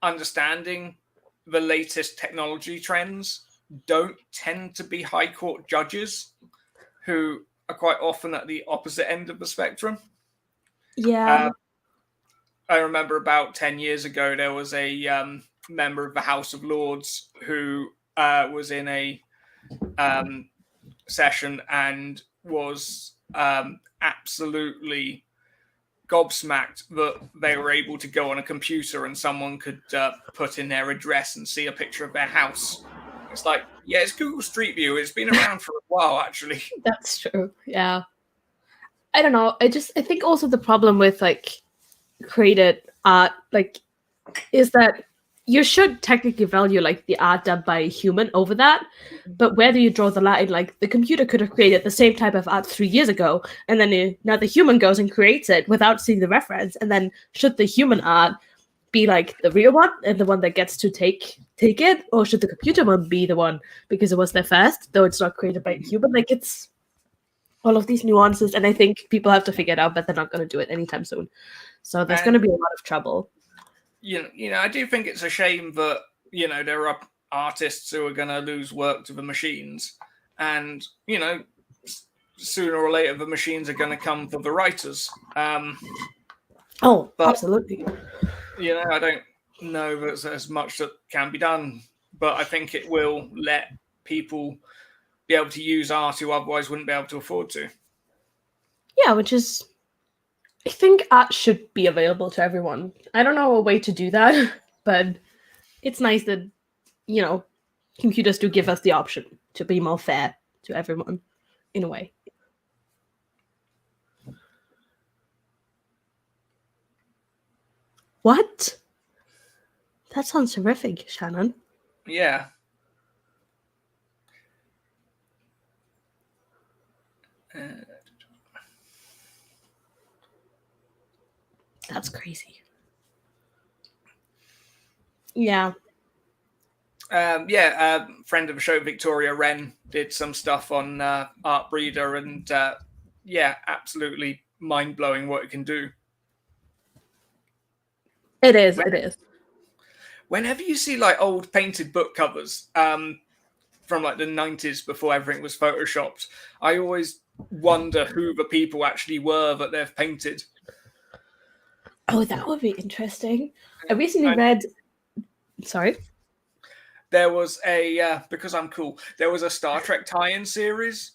understanding the latest technology trends don't tend to be high court judges, who are quite often at the opposite end of the spectrum. Yeah. I remember about 10 years ago, there was a member of the House of Lords who was in a session and was absolutely gobsmacked that they were able to go on a computer and someone could put in their address and see a picture of their house. It's like, yeah, it's Google Street View. It's been around for a while, actually. That's true. Yeah. I don't know. I think also the problem with like created art, like, is that you should technically value like the art done by a human over that, but where do you draw the line? Like the computer could have created the same type of art 3 years ago, and then now the human goes and creates it without seeing the reference, and then should the human art be like the real one and the one that gets to take it, or should the computer one be the one because it was there first, though it's not created by a human? Like it's all of these nuances, and I think people have to figure it out, but they're not going to do it anytime soon. So there's going to be a lot of trouble. I do think it's a shame that, there are artists who are going to lose work to the machines. And, sooner or later, the machines are going to come for the writers. Absolutely. I don't know that there's much that can be done. But I think it will let people be able to use art who otherwise wouldn't be able to afford to. Yeah, which is... I think art should be available to everyone. I don't know a way to do that, but it's nice that, computers do give us the option to be more fair to everyone, in a way. What? That sounds horrific, Shannon. Yeah. That's crazy. Yeah. Friend of the show, Victoria Wren, did some stuff on Art Breeder, and absolutely mind-blowing what it can do. It is. Whenever you see like old painted book covers from like the 90s before everything was photoshopped, I always wonder who the people actually were that they've painted. Oh, that would be interesting. I recently read... Sorry? There was because I'm cool, there was a Star Trek tie-in series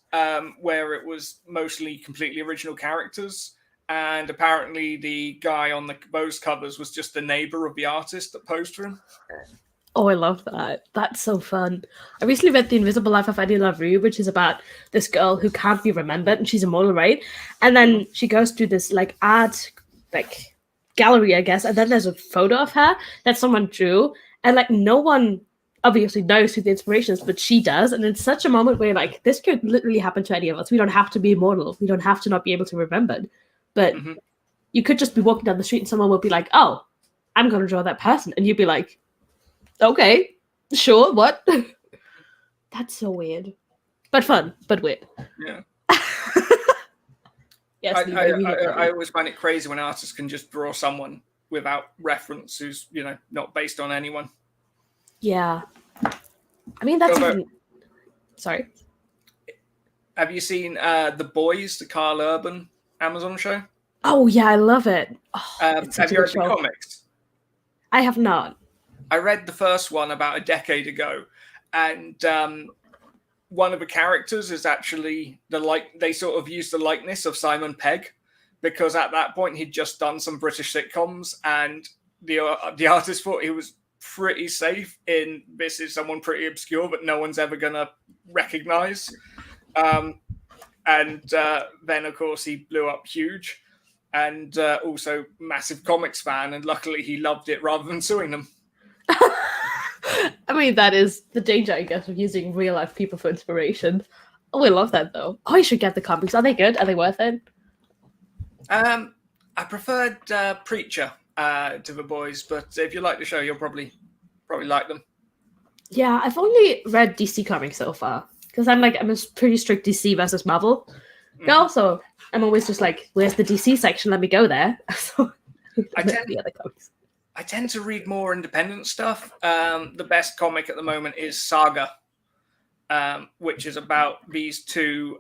where it was mostly completely original characters, and apparently the guy on those covers was just the neighbor of the artist that posed for him. Oh, I love that. That's so fun. I recently read The Invisible Life of Anne Sophie, which is about this girl who can't be remembered, and she's a model, right? And then she goes to this like art gallery, I guess, and then there's a photo of her that someone drew, and like no one obviously knows who the inspiration is, but she does. And it's such a moment where like this could literally happen to any of us. We don't have to be immortal. We don't have to not be able to remember it. But you could just be walking down the street and someone would be like, oh, I'm going to draw that person. And you'd be like, okay, sure, what? That's so weird. But fun, but weird. Yeah. Yes, I always find it crazy when artists can just draw someone without reference, who's not based on anyone. Yeah. I mean, that's Although, even... Sorry. Have you seen The Boys, the Carl Urban Amazon show? Oh yeah, I love it. Oh, it's such Have a you good read the show. comics? I have not. I read the first one about a decade ago, and one of the characters is actually they sort of used the likeness of Simon Pegg, because at that point he'd just done some British sitcoms, and the artist thought he was pretty safe in this is someone pretty obscure that no one's ever gonna recognize. And then of course he blew up huge, and also massive comics fan, and luckily he loved it rather than suing them. I mean, that is the danger, I guess, of using real life people for inspiration. Oh, I love that though. Oh, I should get the comics. Are they good? Are they worth it? I preferred Preacher to The Boys, but if you like the show, you'll probably like them. Yeah, I've only read DC comics so far because I'm a pretty strict DC versus Marvel. But also, I'm always just like, where's the DC section? Let me go there. So I tend to read more independent stuff. The best comic at the moment is Saga, which is about these two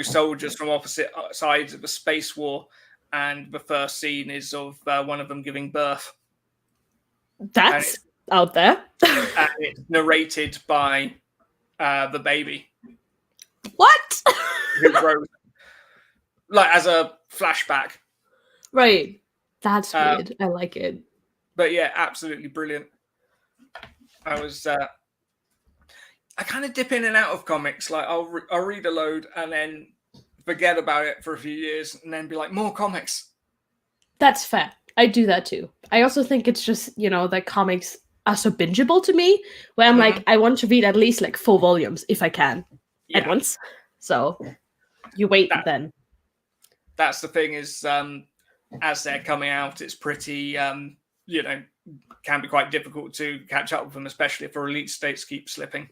soldiers from opposite sides of a space war, and the first scene is of one of them giving birth. That's out there. And it's narrated by the baby. What? Who wrote, like, as a flashback. Right. That's weird. I like it. But yeah, absolutely brilliant. I kind of dip in and out of comics. Like I'll read a load and then forget about it for a few years, and then be like, more comics. That's fair. I do that too. I also think it's just, that comics are so bingeable to me, where I'm like, I want to read at least 4 volumes if I can at once. So you wait then. That's the thing is, as they're coming out, it's pretty, can be quite difficult to catch up with them, especially if the release dates keep slipping.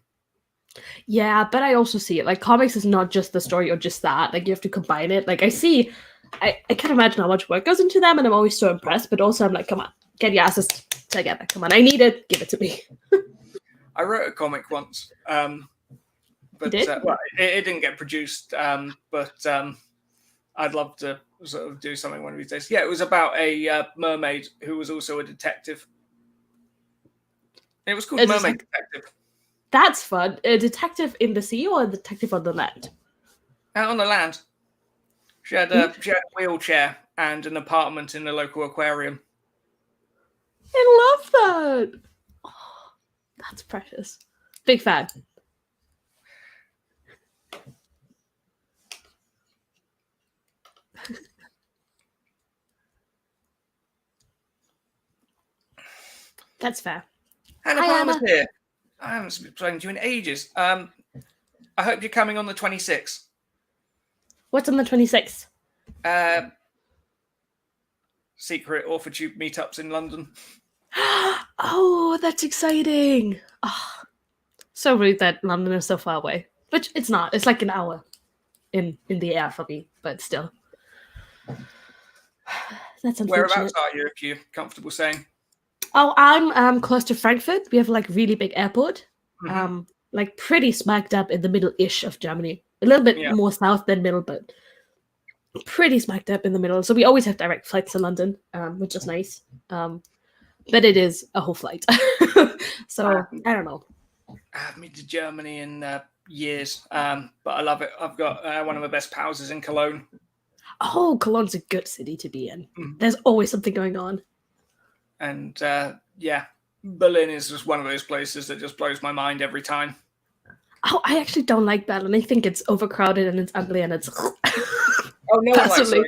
Yeah, but I also see it. Comics is not just the story or just that. You have to combine it. I can't imagine how much work goes into them, and I'm always so impressed. But also, I'm like, come on, get your asses together. Come on, I need it. Give it to me. I wrote a comic once, but it didn't get produced. But I'd love to sort of do something one of these days. Yeah, it was about a mermaid who was also a detective. It was called Mermaid Detective. That's fun. A detective in the sea or a detective on the land? Out on the land. She had a wheelchair and an apartment in the local aquarium. I love that. Oh, that's precious. Big fan. That's fair. Hannah Palmer's here. I haven't spoken to you in ages. I hope you're coming on the 26th. What's on the 26th? Secret AuthorTube meetups in London. Oh, that's exciting. Oh, so rude that London is so far away. Which it's not. It's like an hour in the air for me, but still. That's unfortunate. Whereabouts are you, if you're comfortable saying? Oh, I'm close to Frankfurt. We have a really big airport. Pretty smack dab in the middle-ish of Germany. A little bit more south than middle, but pretty smack dab in the middle. So we always have direct flights to London, which is nice. But it is a whole flight. So I don't know. I haven't been to Germany in years, but I love it. I've got one of my best pals is in Cologne. Oh, Cologne's a good city to be in. There's always something going on. And Berlin is just one of those places that just blows my mind every time. Oh, I actually don't like Berlin. I think it's overcrowded and it's ugly and it's... Oh, no one likes the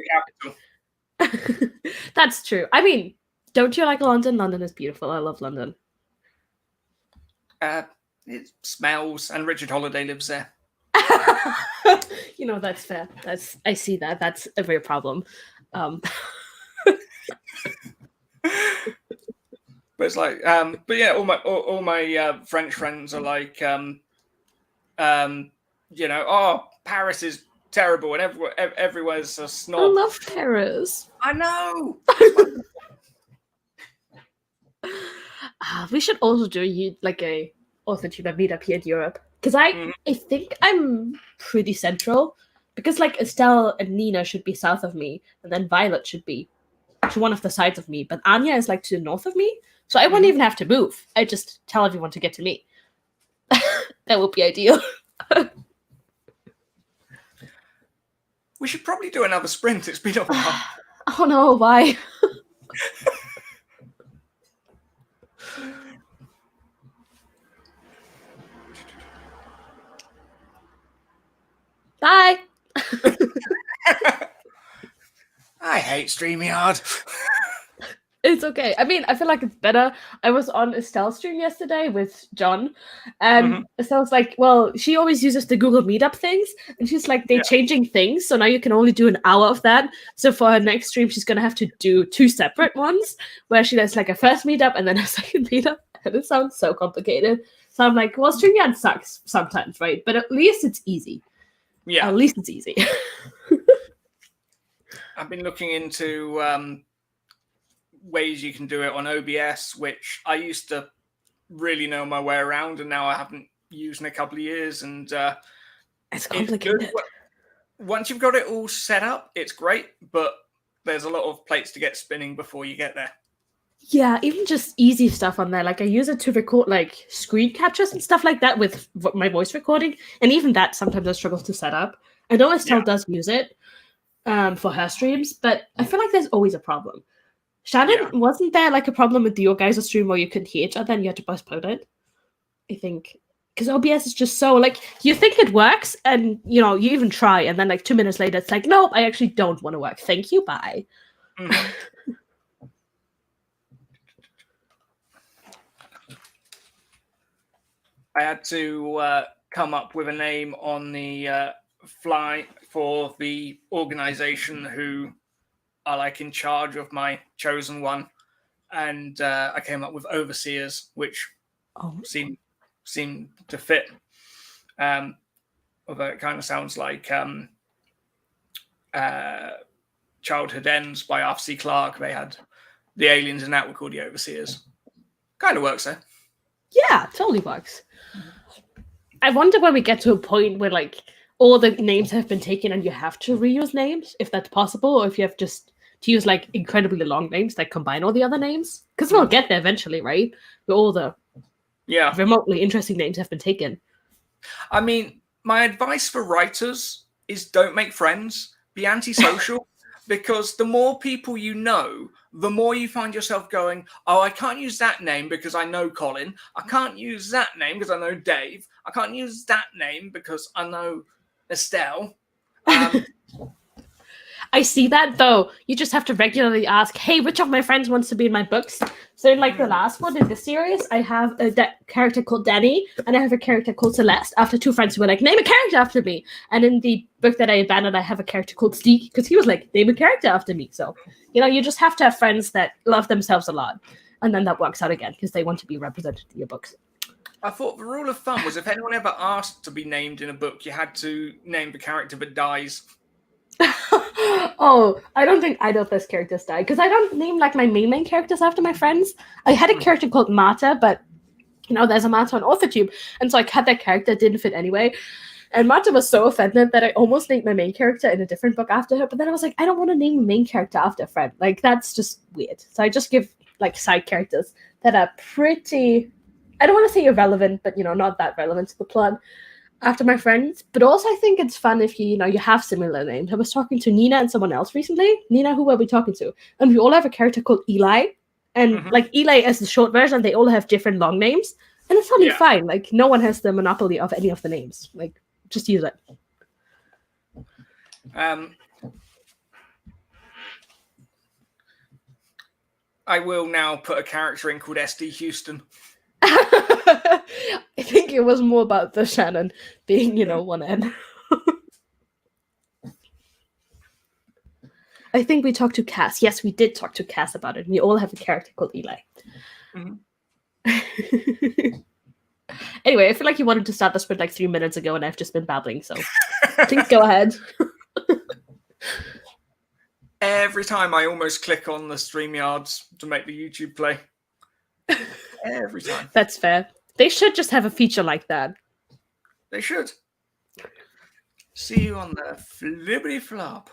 capital. That's true. I mean, don't you like London? London is beautiful. I love London. It smells, and Richard Holiday lives there. That's fair. I see that. That's a real problem. But it's like, but yeah, all my French friends are like, Paris is terrible, and everywhere's a snob. I love Paris. I know. We should also do like a author-tuber meetup here in Europe. Because I think I'm pretty central. Because like Estelle and Nina should be south of me, and then Violet should be to one of the sides of me. But Anya is like to the north of me. So I wouldn't even have to move. I just tell everyone to get to me. That would be ideal. We should probably do another sprint. It's been a while. Oh no, why? Bye. I hate StreamYard. It's okay. I mean, I feel like it's better. I was on Estelle's stream yesterday with John, and Estelle's like, well, she always uses the Google Meetup things, and she's like, they're changing things, so now you can only do an hour of that. So for her next stream, she's gonna have to do 2 separate ones, where she does like a first meetup and then a second meetup, and it sounds so complicated. So I'm like, well, StreamYard sucks sometimes, right? But at least it's easy. Yeah. At least it's easy. I've been looking into ways you can do it on OBS, which I used to really know my way around, and now I haven't used in a couple of years. And it's complicated. Once you've got it all set up, it's great, but there's a lot of plates to get spinning before you get there. Yeah, even just easy stuff on there. Like I use it to record like screen captures and stuff like that with my voice recording, and even that sometimes I struggle to set up. I know Estelle does use it for her streams, but I feel like there's always a problem. Shannon, wasn't there like a problem with your guys' stream where you couldn't hear each other and you had to postpone it? I think because OBS is just so like you think it works, and you know you even try, and then like 2 minutes later it's like, nope, I actually don't want to work. Thank you, bye. I had to come up with a name on the fly for the organization who are like in charge of my chosen one, and I came up with overseers, which seemed to fit. Although it kind of sounds like Childhood Ends by Arthur C. Clarke. They had the aliens in that were called the overseers. Kind of works though. Yeah, totally works. I wonder when we get to a point where like all the names have been taken and you have to reuse names, if that's possible, or if you have just to use like incredibly long names that combine all the other names. Because we'll get there eventually, right? Where all the remotely interesting names have been taken. I mean, my advice for writers is don't make friends, be antisocial, because the more people you know, the more you find yourself going, oh, I can't use that name because I know Colin. I can't use that name because I know Dave. I can't use that name because I know Estelle. I see that, though. You just have to regularly ask, hey, which of my friends wants to be in my books? So in like the last one in this series, I have a character called Danny, and I have a character called Celeste, after 2 friends who were like, name a character after me. And in the book that I abandoned, I have a character called Steek, because he was like, name a character after me. So, you know, you just have to have friends that love themselves a lot. And then that works out again, because they want to be represented in your books. I thought the rule of thumb was if anyone ever asked to be named in a book, you had to name the character but dies. Oh, I don't think either of those characters died, because I don't name like my main characters after my friends. I had a character called Marta, but you know, there's a Marta on AuthorTube, and so I cut that character, it didn't fit anyway. And Marta was so offended that I almost named my main character in a different book after her, but then I was like, I don't want to name a main character after a friend. Like, that's just weird. So I just give like side characters that are pretty, I don't want to say irrelevant, but you know, not that relevant to the plot, after my friends. But also I think it's fun if you know you have similar names. I was talking to Nina and someone else recently. Nina, who were we talking to? And we all have a character called Eli, and like Eli is the short version. They all have different long names, and it's totally fine. Like no one has the monopoly of any of the names. Like just use it. I will now put a character in called SD Houston. I think it was more about the Shannon being, you know, one end. I think we talked to Cass. Yes, we did talk to Cass about it. We all have a character called Eli. Anyway, I feel like you wanted to start the sprint like 3 minutes ago, and I've just been babbling, so please go ahead. Every time I almost click on the StreamYards to make the YouTube play. Every time. That's fair. They should just have a feature like that. They should. See you on the flippity flop.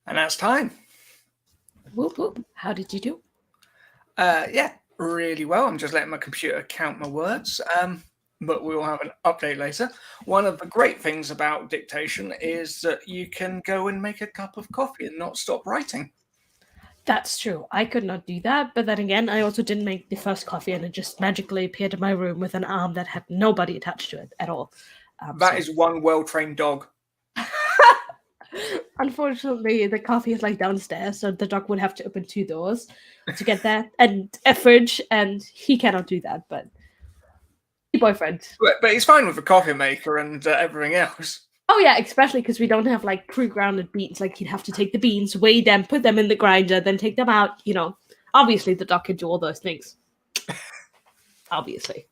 And that's time. Whoop, whoop. How did you do? Yeah, really well. I'm just letting my computer count my words. But we will have an update later. One of the great things about dictation is that you can go and make a cup of coffee and not stop writing. That's true. I could not do that, but then again, I also didn't make the first coffee, and it just magically appeared in my room with an arm that had nobody attached to it at all. That is one well-trained dog. Unfortunately, the coffee is like downstairs, so the dog would have to open 2 doors to get there, and a fridge, and he cannot do that. But boyfriend. But he's fine with the coffee maker and everything else. Oh yeah, especially because we don't have like pre-grounded beans. Like he'd have to take the beans, weigh them, put them in the grinder, then take them out. You know, obviously the dog can do all those things. Obviously.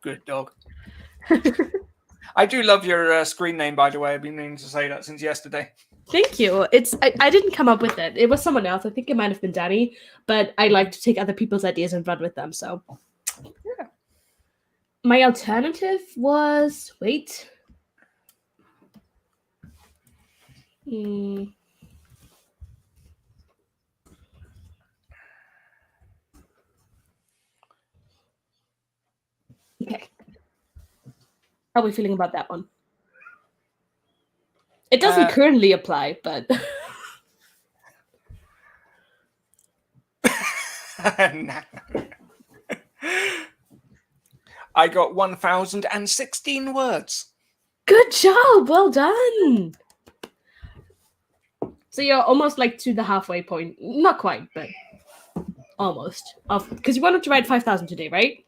Good dog. I do love your screen name, by the way. I've been meaning to say that since yesterday. Thank you. I didn't come up with it. It was someone else. I think it might have been Danny, but I like to take other people's ideas and run with them. So yeah. My alternative was wait. Okay. How are we feeling about that one? It doesn't currently apply, but I got 1,016 words. Good job. Well done. So you're almost like to the halfway point. Not quite, but almost. Because you wanted to write 5,000 today, right?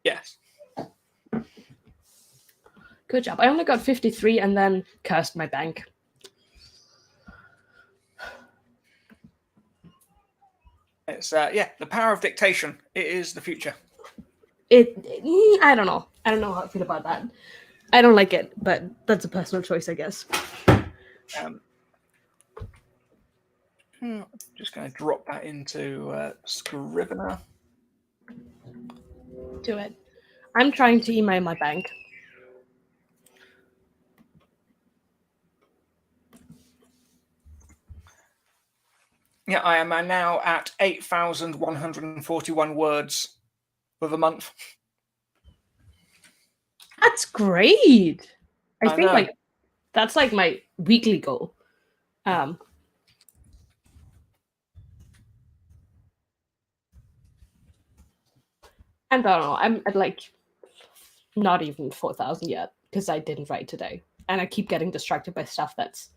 Yes. Good job. I only got 53 and then cursed my bank. It's the power of dictation. It is the future. I don't know. I don't know how I feel about that. I don't like it, but that's a personal choice, I guess. Just going to drop that into Scrivener. Do it. I'm trying to email my bank. Yeah, I am now at 8,141 words for the month. That's great. I think know. like that's like my weekly goal. And I don't know. I'm at like not even 4,000 yet because I didn't write today, and I keep getting distracted by stuff that's.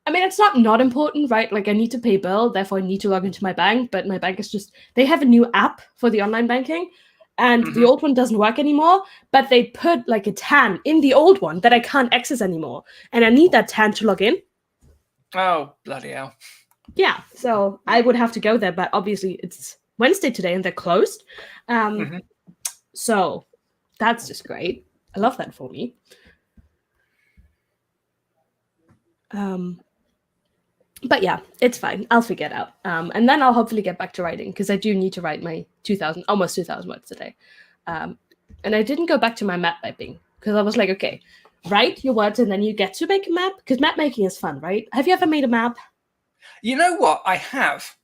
I mean, it's not important, right? Like I need to pay a bill, therefore I need to log into my bank, but my bank is just, they have a new app for the online banking and the old one doesn't work anymore, but they put like a TAN in the old one that I can't access anymore. And I need that TAN to log in. Oh, bloody hell. Yeah, so I would have to go there, but obviously it's Wednesday today and they're closed. So that's just great. I love that for me. But yeah, it's fine. I'll figure it out. And then I'll hopefully get back to writing because I do need to write my almost 2,000 words today. And I didn't go back to my map mapping because I was like, okay, write your words and then you get to make a map because map making is fun, right? Have you ever made a map? You know what? I have.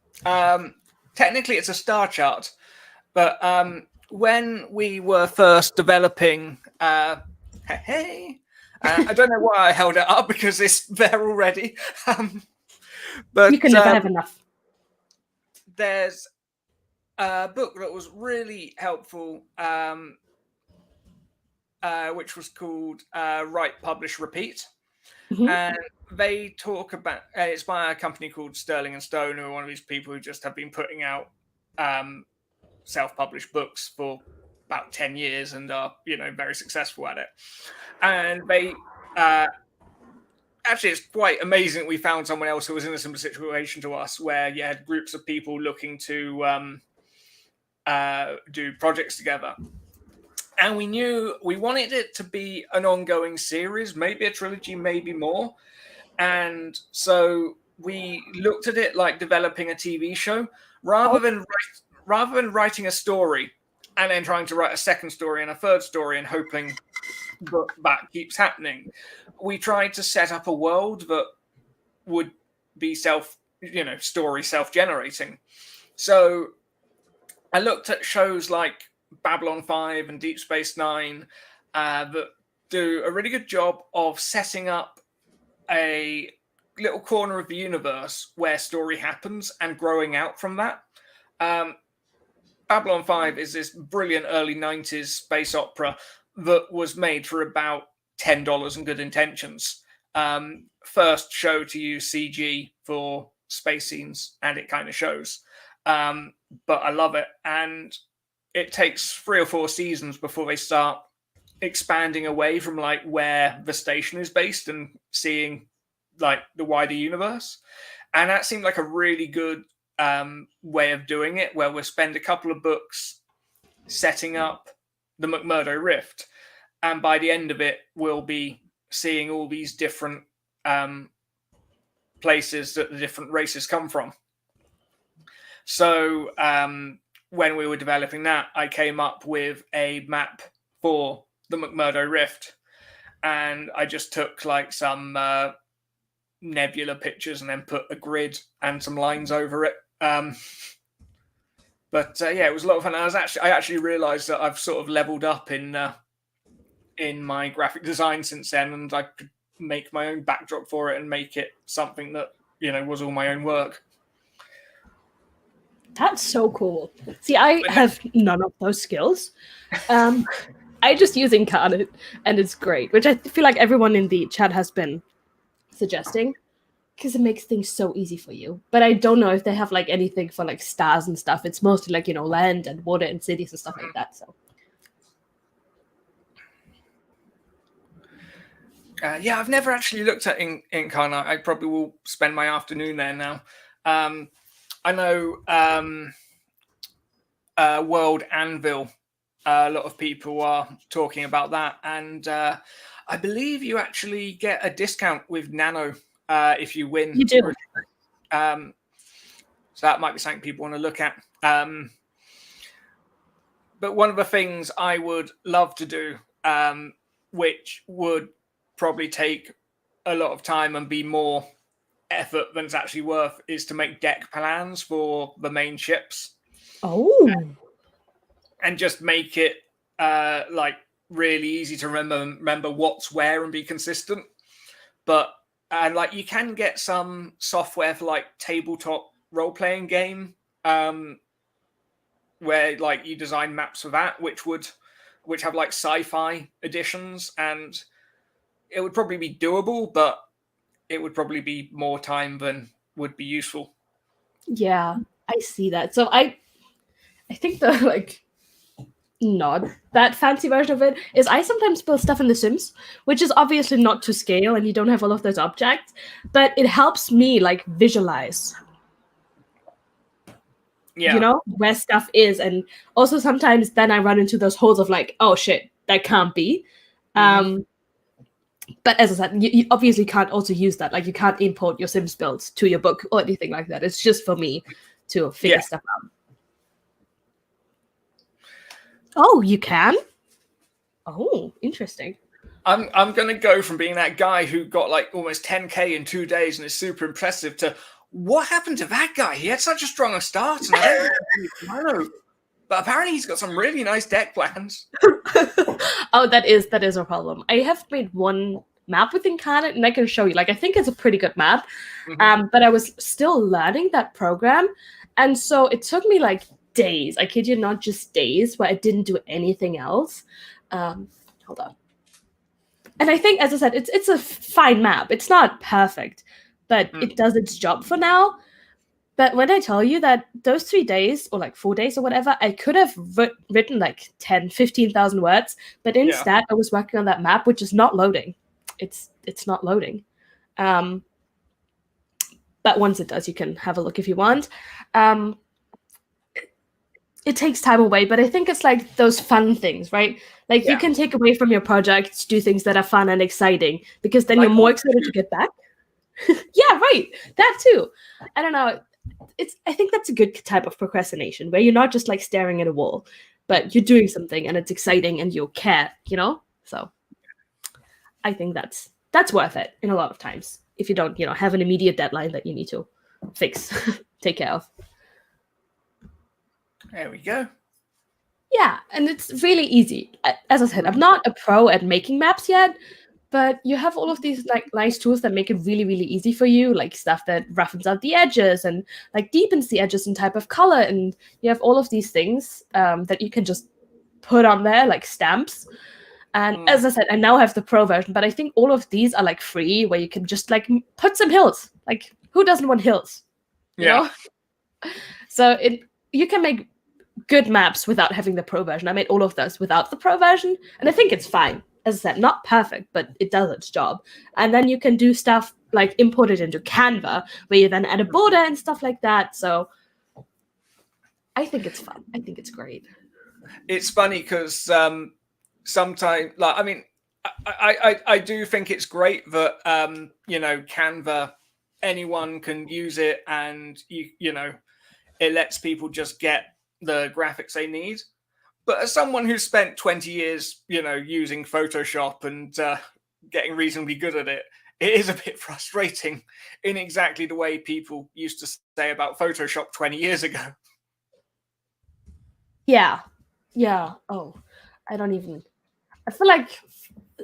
Technically, it's a star chart. But when we were first developing, I don't know why I held it up because it's there already. But you can never have enough. There's a book that was really helpful, which was called Write, Publish, Repeat. And they talk about, it's by a company called Sterling and Stone, who are one of these people who just have been putting out self-published books for about 10 years and are, very successful at it. And they... actually, it's quite amazing that we found someone else who was in a similar situation to us, where you had groups of people looking to do projects together. And we knew we wanted it to be an ongoing series, maybe a trilogy, maybe more. And so we looked at it like developing a TV show, rather than writing a story and then trying to write a second story and a third story and hoping that keeps happening. We tried to set up a world that would be story self-generating. So I looked at shows like Babylon 5 and Deep Space Nine that do a really good job of setting up a little corner of the universe where story happens and growing out from that. Babylon 5 is this brilliant early 90s space opera that was made for about $10 in good intentions. First show to use CG for space scenes, and it kind of shows. But I love it. And it takes 3 or 4 seasons before they start expanding away from like where the station is based and seeing like the wider universe. And that seemed like a really good way of doing it, where we'll spend a couple of books setting up the McMurdo Rift, and by the end of it we'll be seeing all these different places that the different races come from. So when we were developing that, I came up with a map for the McMurdo Rift, and I just took like some nebula pictures and then put a grid and some lines over it. But yeah, it was a lot of fun. I actually realized that I've sort of leveled up in my graphic design since then, and I could make my own backdrop for it and make it something that was all my own work. That's so cool. See, I have none of those skills. I just use Incarnate, and it's great, which I feel like everyone in the chat has been suggesting, because it makes things so easy for you. But I don't know if they have like anything for like stars and stuff. It's mostly like, land and water and cities and stuff like that. So yeah, I've never actually looked at Incarnate. I probably will spend my afternoon there now. I know World Anvil, a lot of people are talking about that, and I believe you actually get a discount with Nano if you win. You do. So that might be something people want to look at. But one of the things I would love to do, which would probably take a lot of time and be more effort than it's actually worth, is to make deck plans for the main ships. Oh. And just make it like really easy to remember what's where and be consistent. But like you can get some software for like tabletop role-playing game where like you design maps for that, which have like sci-fi editions, and it would probably be doable, but it would probably be more time than would be useful. Yeah, I see that. So I think the like not that fancy version of it is I sometimes build stuff in The Sims, which is obviously not to scale and you don't have all of those objects, but it helps me like visualize where stuff is. And also sometimes then I run into those holes of like, oh shit, that can't be. But as I said, you obviously can't also use that. Like you can't import your Sims builds to your book or anything like that. It's just for me to figure stuff out. Oh, you can? Oh, interesting. I'm going to go from being that guy who got like almost 10K in 2 days and is super impressive to what happened to that guy? He had such a strong start, and I don't know. But apparently he's got some really nice deck plans. Oh, that is a problem. I have made one map with Incarnate, and I can show you. Like, I think it's a pretty good map. But I was still learning that program. And so it took me like days. I kid you not, just days where I didn't do anything else. Hold on. And I think, as I said, it's a fine map. It's not perfect, but it does its job for now. But when I tell you that those 3 days or like 4 days or whatever, I could have written like 10, 15,000 words. But instead, I was working on that map, which is not loading. It's not loading. But once it does, you can have a look if you want. It takes time away, but I think it's like those fun things, right? Like you can take away from your projects, do things that are fun and exciting, because then you're more excited to get back. Yeah, right. That too. I don't know. I think that's a good type of procrastination where you're not just like staring at a wall, but you're doing something and it's exciting and you care, So I think that's worth it in a lot of times if you don't, have an immediate deadline that you need to fix, take care of. There we go. Yeah, and it's really easy. As I said, I'm not a pro at making maps yet, but you have all of these like nice tools that make it really, really easy for you, like stuff that roughens out the edges and like deepens the edges in type of color, and you have all of these things that you can just put on there, like stamps. And as I said, I now have the pro version, but I think all of these are like free, where you can just like put some hills. Like, who doesn't want hills? You know? So you can make good maps without having the pro version. I made all of those without the pro version, and I think it's fine. As I said, not perfect, but it does its job. And then you can do stuff like import it into Canva, where you then add a border and stuff like that. So I think it's fun. I think it's great. It's funny because sometimes, like, I mean, I do think it's great that Canva, anyone can use it, and you know, it lets people just get the graphics they need. But as someone who's spent 20 years, using Photoshop and getting reasonably good at it, it is a bit frustrating in exactly the way people used to say about Photoshop 20 years ago. Yeah. Oh, I feel like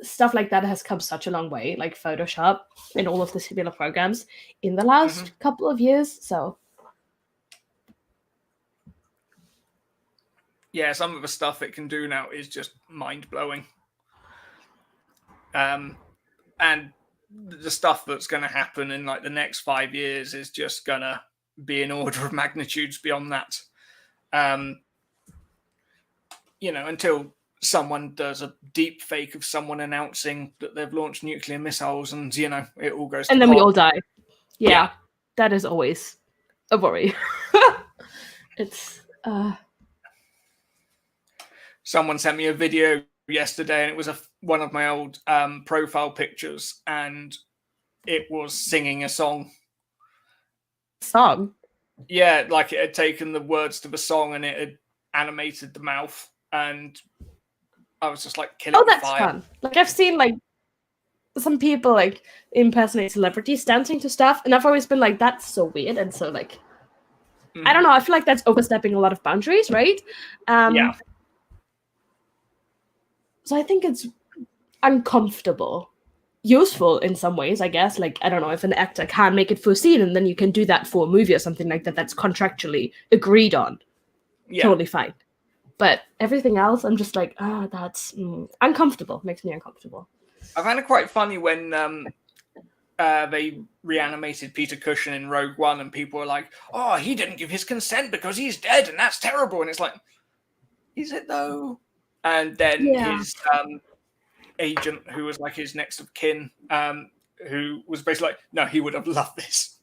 stuff like that has come such a long way, like Photoshop and all of the similar programs in the last couple of years. So yeah, some of the stuff it can do now is just mind-blowing. And the stuff that's going to happen in like the next 5 years is just going to be an order of magnitudes beyond that. Until someone does a deep fake of someone announcing that they've launched nuclear missiles, and it all goes. And then we all die. Yeah, that is always a worry. It's Someone sent me a video yesterday, and it was one of my old profile pictures, and it was singing a song. Yeah, like it had taken the words to the song and it had animated the mouth, and I was just like, kill it. Oh, that's fun. Like, I've seen like some people like impersonate celebrities dancing to stuff, and I've always been like, that's so weird. And so like I don't know, I feel like that's overstepping a lot of boundaries, right? Yeah. So I think it's uncomfortable. Useful in some ways, I guess. Like, I don't know, if an actor can't make it for a scene and then you can do that for a movie or something like that, that's contractually agreed on. Yeah. Totally fine. But everything else, I'm just like, that's uncomfortable. Makes me uncomfortable. I found it quite funny when they reanimated Peter Cushing in Rogue One, and people were like, oh, he didn't give his consent because he's dead, and that's terrible. And it's like, is it though? And then his agent, who was like his next of kin, who was basically like, no, he would have loved this.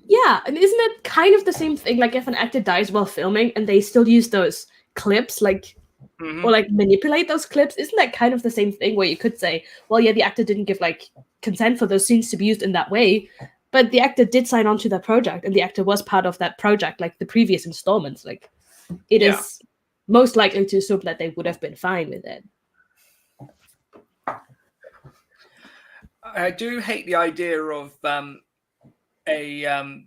Yeah, and isn't it kind of the same thing? Like, if an actor dies while filming and they still use those clips, like, or like manipulate those clips, isn't that kind of the same thing, where you could say, well, yeah, the actor didn't give like consent for those scenes to be used in that way, but the actor did sign on to that project, and the actor was part of that project, like the previous installments. Like, it is most likely to assume that they would have been fine with it. I do hate the idea of a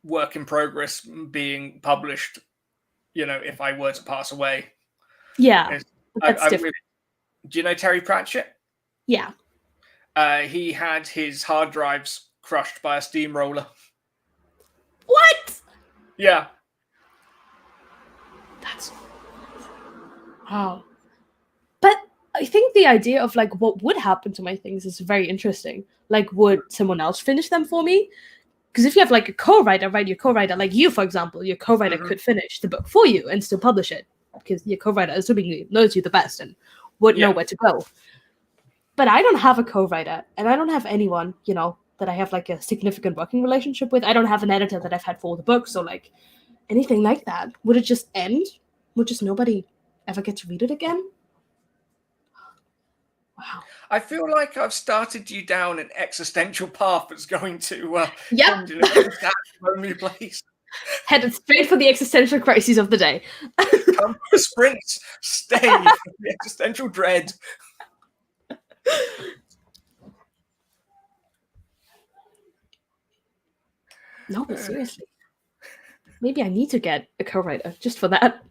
work in progress being published, if I were to pass away. Yeah, that's different. Do you know Terry Pratchett? Yeah. He had his hard drives crushed by a steamroller. What? Yeah. That's... Wow. But I think the idea of like what would happen to my things is very interesting. Like, would someone else finish them for me? Because if you have like a co-writer, right? Your co-writer, like you, for example, your co-writer could finish the book for you and still publish it, because your co-writer assumingly knows you the best and would know where to go. But I don't have a co-writer, and I don't have anyone, that I have like a significant working relationship with. I don't have an editor that I've had for all the books, or like anything like that. Would it just end? Would just nobody ever get to read it again? Wow. I feel like I've started you down an existential path that's going to end in a lonely place. Headed straight for the existential crises of the day. Come for the sprints, stay for the existential dread. No, but seriously. Maybe I need to get a co-writer just for that.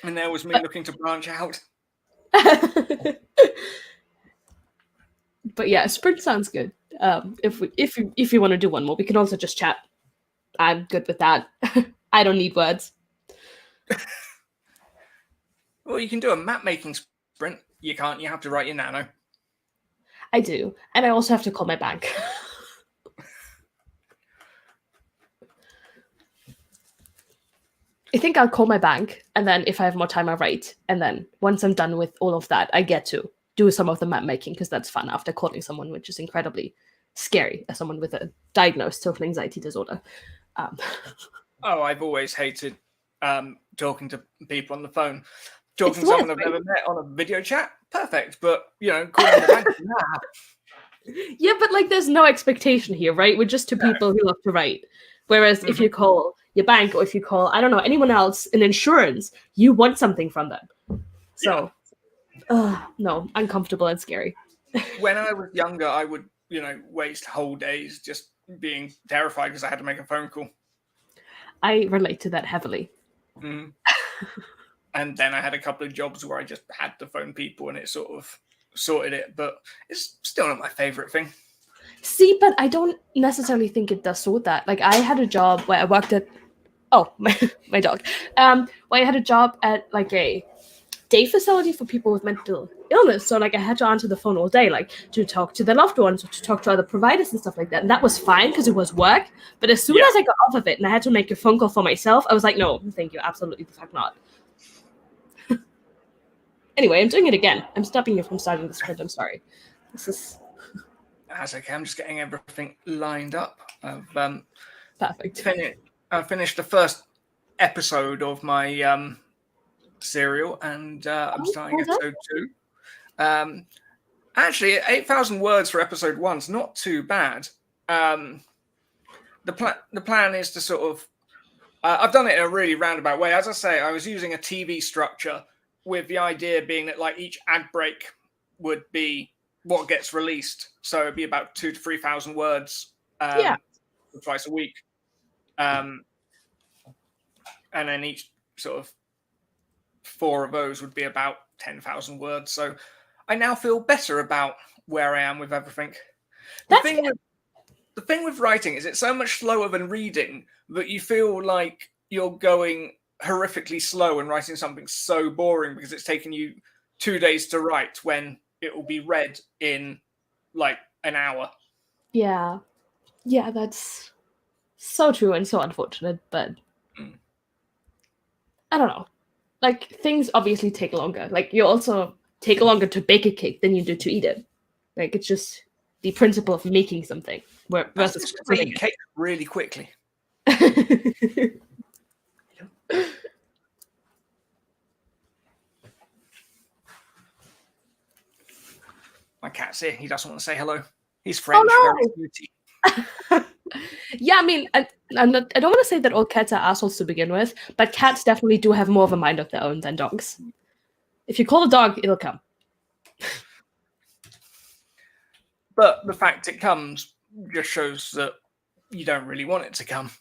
And there was me looking to branch out. But yeah, sprint sounds good. If you want to do one more, we can also just chat. I'm good with that. I don't need words. Well, you can do a map making sprint. You can't. You have to write your nano. I do, and I also have to call my bank. I think I'll call my bank, and then if I have more time, I'll write. And then once I'm done with all of that, I get to do some of the map making because that's fun after calling someone, which is incredibly scary as someone with a diagnosed social anxiety disorder. Oh, I've always hated talking to people on the phone. Talking to someone I've never met on a video chat, perfect. But calling the bank, nah. Yeah, but like, there's no expectation here, right? We're just two people who love to write. Whereas if you call your bank or if you call, I don't know, anyone else in insurance, you want something from them. So, no, uncomfortable and scary. When I was younger, I would, waste whole days just being terrified because I had to make a phone call. I relate to that heavily. Mm. And then I had a couple of jobs where I just had to phone people and it sort of sorted it. But it's still not my favorite thing. See, but I don't necessarily think it does sort that. Like, I had a job where I worked at... Oh, my dog. Where I had a job at, like, a day facility for people with mental illness. So, like, I had to answer the phone all day, like, to talk to their loved ones or to talk to other providers and stuff like that. And that was fine because it was work. But as soon as I got off of it and I had to make a phone call for myself, I was like, no, thank you. Absolutely the fuck not. Anyway, I'm doing it again. I'm stopping you from starting the sprint. I'm sorry. This is... That's okay. I'm just getting everything lined up. I've perfect. Finished the first episode of my serial, and I'm starting episode 2. Actually, 8,000 words for episode 1's not too bad. The plan is to sort of... I've done it in a really roundabout way. As I say, I was using a TV structure with the idea being that like each ad break would be what gets released. So it'd be about 2,000 to 3,000 words twice a week. And then each sort of 4 of those would be about 10,000 words. So I now feel better about where I am with everything. The thing with writing is it's so much slower than reading that you feel like you're going horrifically slow and writing something so boring because it's taken you 2 days to write when it will be read in like an hour. Yeah, that's so true and so unfortunate, but I don't know. Like, things obviously take longer. Like, you also take longer to bake a cake than you do to eat it. Like, it's just the principle of making something versus making cake really quickly. My cat's here. He doesn't want to say hello. He's French, very beauty. Yeah, I mean, I don't want to say that all cats are assholes to begin with, but cats definitely do have more of a mind of their own than dogs. If you call a dog, it'll come. But the fact it comes just shows that you don't really want it to come.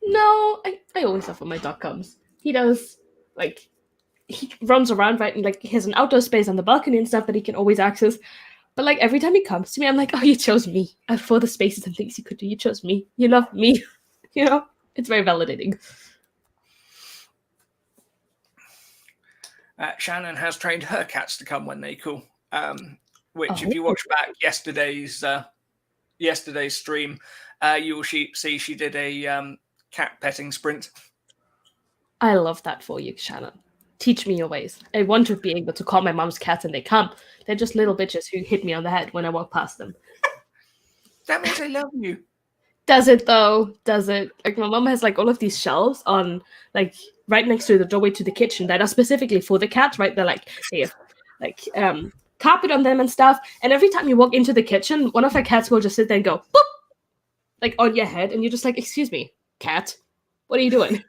No, I always love when my dog comes. He does, like, he runs around, right, and like he has an outdoor space on the balcony and stuff that he can always access. But like every time he comes to me, I'm like, oh, you chose me. Out of all the spaces and things you could do, you chose me. You love me. It's very validating. Shannon has trained her cats to come when they call. Which, if you watch back yesterday's stream, you will see she did a cat petting sprint. I love that for you, Shannon. Teach me your ways. I want to be able to call my mom's cats and they come. They're just little bitches who hit me on the head when I walk past them. That means I love you. Does it though? Does it? Like, my mom has like all of these shelves on like right next to the doorway to the kitchen that are specifically for the cats, right? They're like they have like carpet on them and stuff. And every time you walk into the kitchen, one of her cats will just sit there and go boop, like on your head, and you're just like, excuse me, cat, what are you doing?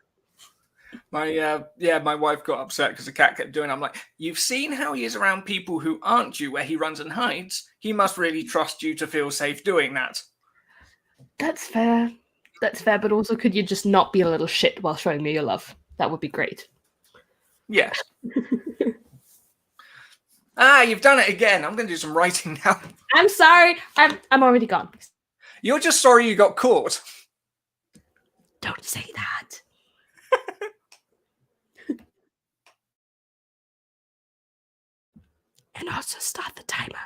My wife got upset because the cat kept doing it. I'm like, you've seen how he is around people who aren't you, where he runs and hides. He must really trust you to feel safe doing that. That's fair. That's fair, but also could you just not be a little shit while showing me your love? That would be great. Yes. You've done it again. I'm going to do some writing now. I'm sorry. I'm already gone. You're just sorry you got caught. Don't say that. And also start the timer.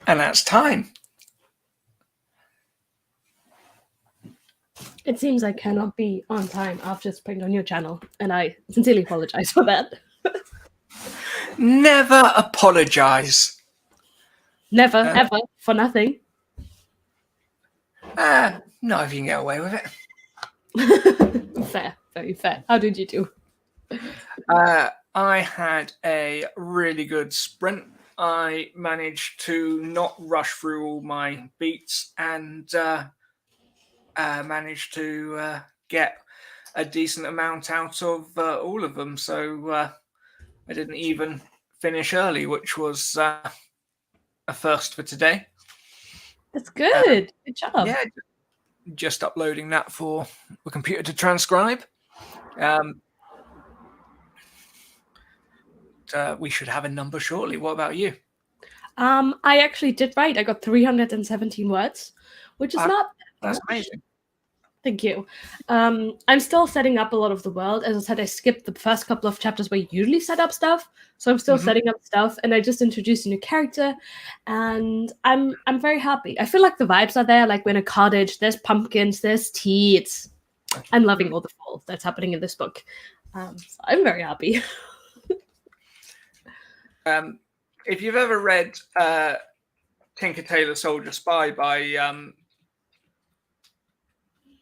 And that's time. It seems I cannot be on time after spring on your channel, and I sincerely apologize for that. Never apologize. Never, ever, for nothing. No, if you can get away with it. Fair, very fair. How did you do? I had a really good sprint. I managed to not rush through all my beats and managed to get a decent amount out of all of them. So I didn't even finish early, which was a first for today. That's good. Good job. Yeah, just uploading that for the computer to transcribe. We should have a number shortly. What about you? I actually did right. I got 317 words, which is not That's much. amazing. Thank you. I'm still setting up a lot of the world. As I said, I skipped the first couple of chapters where you usually set up stuff. So I'm still setting up stuff, and I just introduced a new character, and I'm very happy. I feel like the vibes are there. Like we're in a cottage, there's pumpkins, there's tea. I'm loving all the fall that's happening in this book. So I'm very happy. If you've ever read Tinker Tailor Soldier Spy by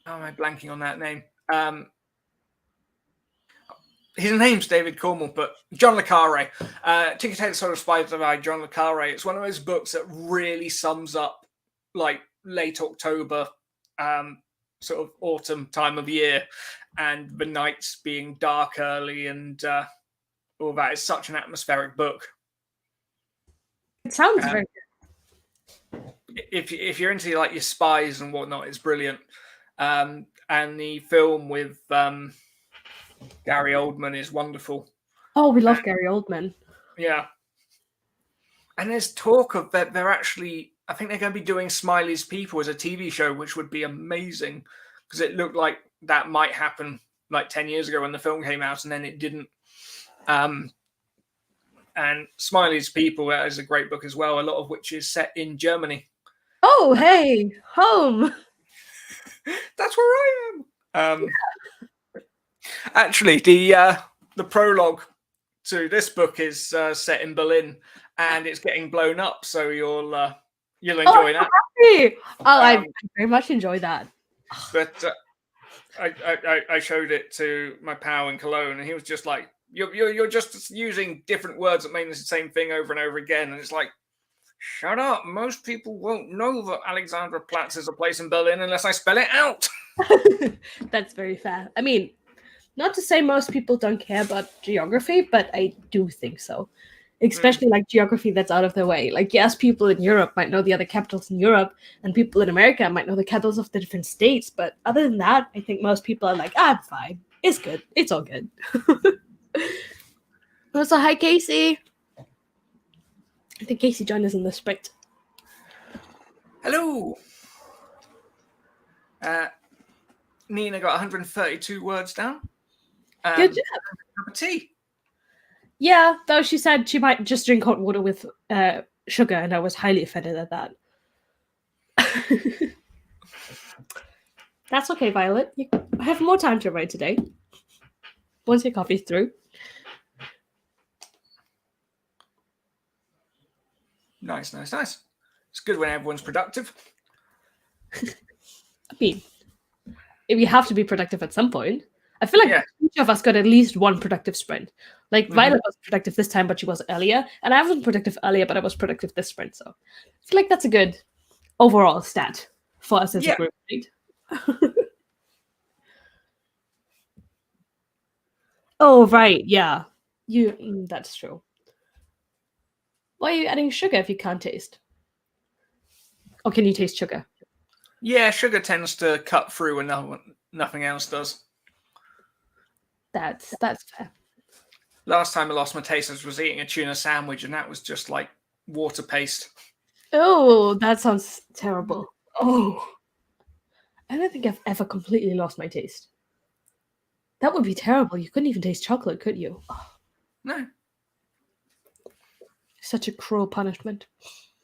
how am I blanking on that name? His name's David Cornwell, but John le Carre. Tinker Tailor Soldier Spy by John le Carre. It's one of those books that really sums up like late October, sort of autumn time of year, and the nights being dark early and all that. It's such an atmospheric book. It sounds very good. If you're into like your spies and whatnot, it's brilliant. And the film with Gary Oldman is wonderful. Oh, we love Gary Oldman. Yeah. And there's talk of that they're actually, I think they're going to be doing Smiley's People as a TV show, which would be amazing because it looked like that might happen like 10 years ago when the film came out and then it didn't. And Smiley's People is a great book as well, a lot of which is set in Germany. Oh, hey, home. That's where I am. Actually, the prologue to this book is set in Berlin, and it's getting blown up. So you'll enjoy that. Happy. I very much enjoy that. But I showed it to my pal in Cologne, and he was just like, "You're just using different words that mean the same thing over and over again." And it's like, shut up. Most people won't know that Alexanderplatz is a place in Berlin unless I spell it out. That's very fair. I mean, not to say most people don't care about geography, but I do think so. Especially like geography that's out of their way. Like, yes, people in Europe might know the other capitals in Europe, and people in America might know the capitals of the different states. But other than that, I think most people are like, I'm fine. It's good. It's all good. Also, hi, Casey. I think Casey joined us in the sprint. Hello. Nina got 132 words down. Good job. Cup of tea. Yeah, though she said she might just drink hot water with sugar, and I was highly offended at that. That's okay, Violet. You have more time to write today. Once your coffee's through. Nice. It's good when everyone's productive. I mean, if you have to be productive at some point. I feel like each of us got at least one productive sprint. Like Violet was productive this time, but she was earlier. And I wasn't productive earlier, but I was productive this sprint. So I feel like that's a good overall stat for us as a group, right? Oh, right. Yeah. That's true. Why are you adding sugar if you can't taste? Or can you taste sugar? Yeah, sugar tends to cut through when nothing else does. That's fair. Last time I lost my taste, I was eating a tuna sandwich, and that was just like water paste. Oh, that sounds terrible. Oh, I don't think I've ever completely lost my taste. That would be terrible. You couldn't even taste chocolate, could you? Oh. No. Such a cruel punishment.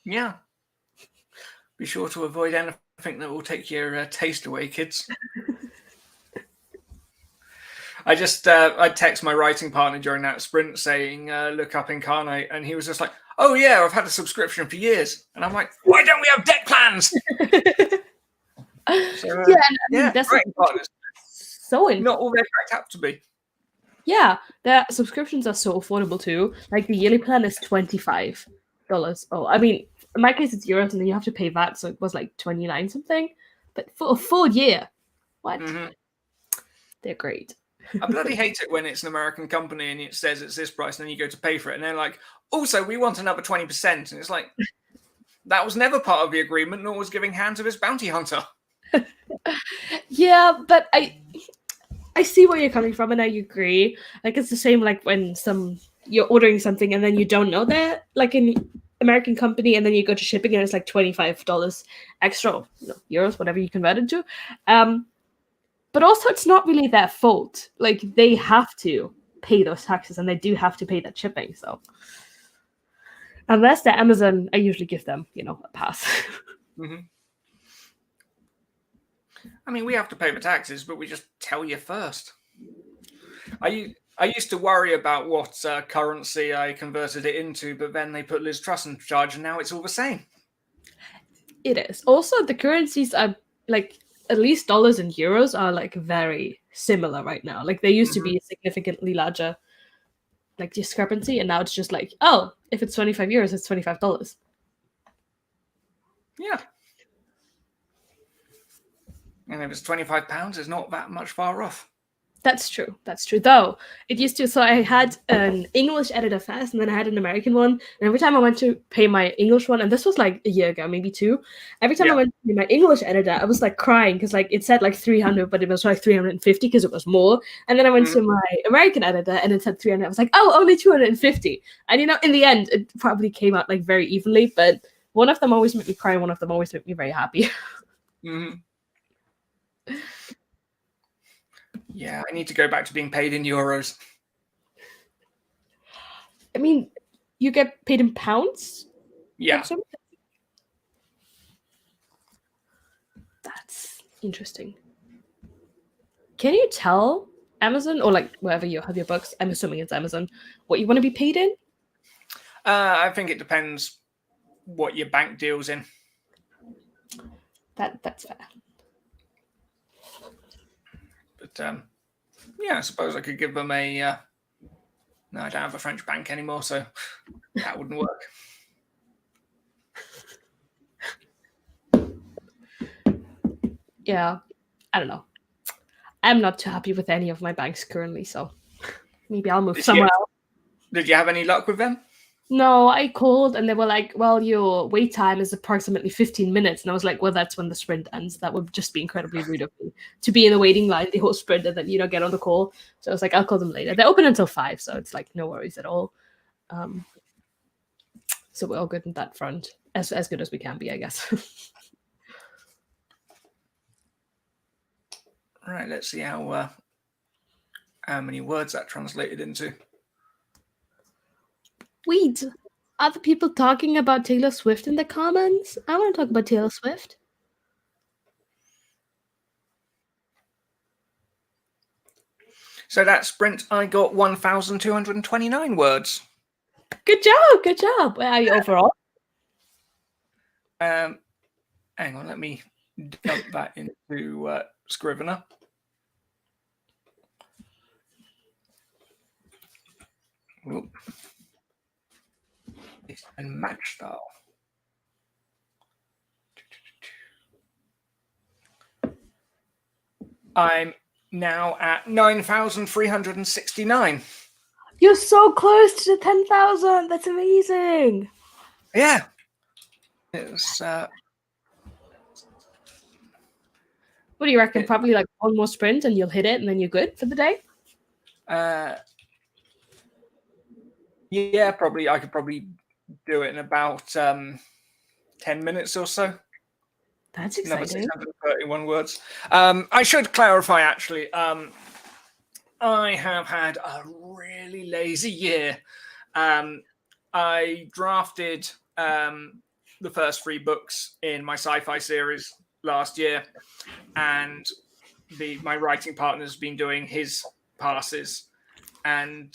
Yeah. Be sure to avoid anything that will take your taste away, kids. I text my writing partner during that sprint saying, look up Incarnate. And he was just like, oh, yeah, I've had a subscription for years. And I'm like, why don't we have deck plans? So, yeah, that's writing partners. So important. Not all they're cracked up to be. Yeah, their subscriptions are so affordable too. Like the yearly plan is $25. Oh, I mean, in my case it's euros, and then you have to pay VAT, so it was like 29 something. But for a full year, what? Mm-hmm. They're great. I bloody hate it when it's an American company and it says it's this price, and then you go to pay for it, and they're like, also, we want another 20%. And it's like, that was never part of the agreement, nor was giving Hand to his bounty hunter. Yeah, but I see where you're coming from, and I agree. Like, it's the same like when you're ordering something and then you don't know that, like in American company, and then you go to shipping and it's like $25 extra, euros, whatever you convert it to. But also, it's not really their fault. Like, they have to pay those taxes, and they do have to pay that shipping. So, unless they're Amazon, I usually give them, a pass. Mm-hmm. I mean, we have to pay the taxes, but we just tell you first. I used to worry about what currency I converted it into, but then they put Liz Truss in charge, and now it's all the same. It is. Also, the currencies are like, at least dollars and euros are like very similar right now. Like, there used to be a significantly larger like discrepancy, and now it's just like, oh, if it's 25 euros, it's $25. Yeah. And if it's £25, it's not that much far off. That's true. That's true. Though it used to. So I had an English editor first, and then I had an American one. And every time I went to pay my English one, and this was like a year ago, maybe 2. Every time I went to pay my English editor, I was like crying because like it said like 300, but it was like 350 because it was more. And then I went to my American editor, and it said 300. I was like, oh, only 250. And in the end, it probably came out like very evenly. But one of them always made me cry. One of them always made me very happy. Yeah, I need to go back to being paid in euros. I mean, you get paid in pounds? Yeah. That's interesting. Can you tell Amazon, or like wherever you have your books, I'm assuming it's Amazon, what you want to be paid in? I think it depends what your bank deals in. That's fair. But yeah, I suppose I could give them a. No, I don't have a French bank anymore, so that wouldn't work. Yeah, I don't know. I'm not too happy with any of my banks currently, so maybe I'll move somewhere else. Did you have any luck with them? No, I called and they were like, well, your wait time is approximately 15 minutes. And I was like, well, that's when the sprint ends. That would just be incredibly rude of me to be in the waiting line the whole sprint and then, get on the call. So I was like, I'll call them later. They're open until 5, so it's like no worries at all. So we're all good in that front. As good as we can be, I guess. Right, let's see how many words that translated into. Wait, are the people talking about Taylor Swift in the comments? I want to talk about Taylor Swift. So that sprint, I got 1,229 words. Good job, good job. Where are you overall? Hang on, let me dump that into Scrivener. Oop. And match style. I'm now at 9,369. You're so close to the 10,000. That's amazing. Yeah. It's what do you reckon? Probably like one more sprint and you'll hit it and then you're good for the day? Yeah, probably. I could probably do it in about 10 minutes or so. That's exciting. Another 631 words. I should clarify, actually. I have had a really lazy year. I drafted the first 3 books in my sci-fi series last year, and my writing partner's been doing his passes, and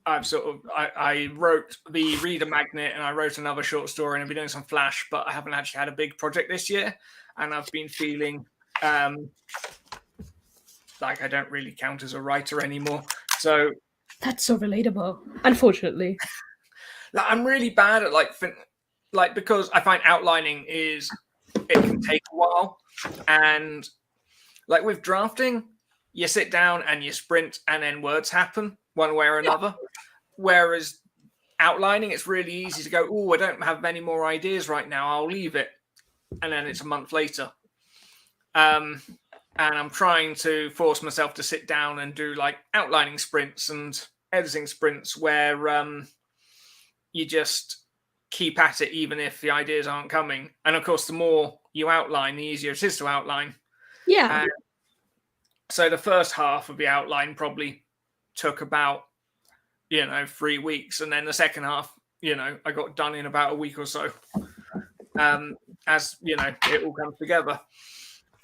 I wrote the Reader Magnet, and I wrote another short story, and I've been doing some Flash, but I haven't actually had a big project this year, and I've been feeling like I don't really count as a writer anymore. So that's so relatable, unfortunately. Like, I'm really bad at because I find outlining it can take a while, and like with drafting, you sit down and you sprint, and then words happen one way or another. Whereas outlining, it's really easy to go, oh, I don't have many more ideas right now, I'll leave it, and then it's a month later. And I'm trying to force myself to sit down and do like outlining sprints and editing sprints where you just keep at it even if the ideas aren't coming. And of course, the more you outline, the easier it is to outline. Yeah. So the first half of the outline probably took about 3 weeks, and then the second half, I got done in about a week or so. As it all comes together.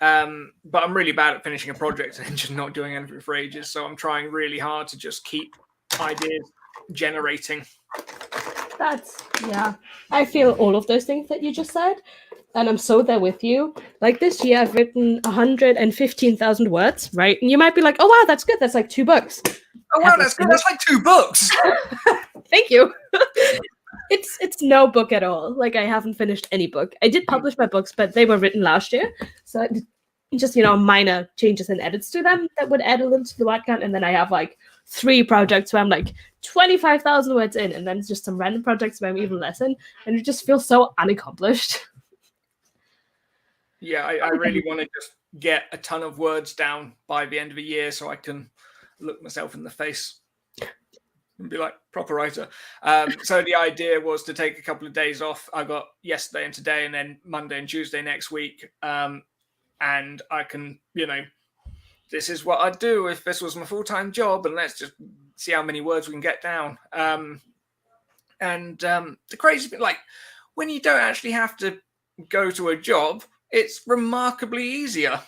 But I'm really bad at finishing a project and just not doing anything for ages. So I'm trying really hard to just keep ideas generating. I feel all of those things that you just said, and I'm so there with you. Like this year, I've written 115,000 words, right? And you might be like, "Oh wow, that's good. That's like 2 books." Oh wow, that's good. That's like 2 books. Thank you. It's no book at all. Like I haven't finished any book. I did publish my books, but they were written last year, so I did just minor changes and edits to them that would add a little to the word count. And then I have like 3 projects where I'm like 25,000 words in, and then just some random projects where I'm even less in, and it just feels so unaccomplished. Yeah, I really want to just get a ton of words down by the end of the year so I can look myself in the face and be like, proper writer. So the idea was to take a couple of days off. I got yesterday and today, and then Monday and Tuesday next week. And I can, this is what I'd do if this was my full-time job, and let's just see how many words we can get down. The crazy thing, like when you don't actually have to go to a job, it's remarkably easier.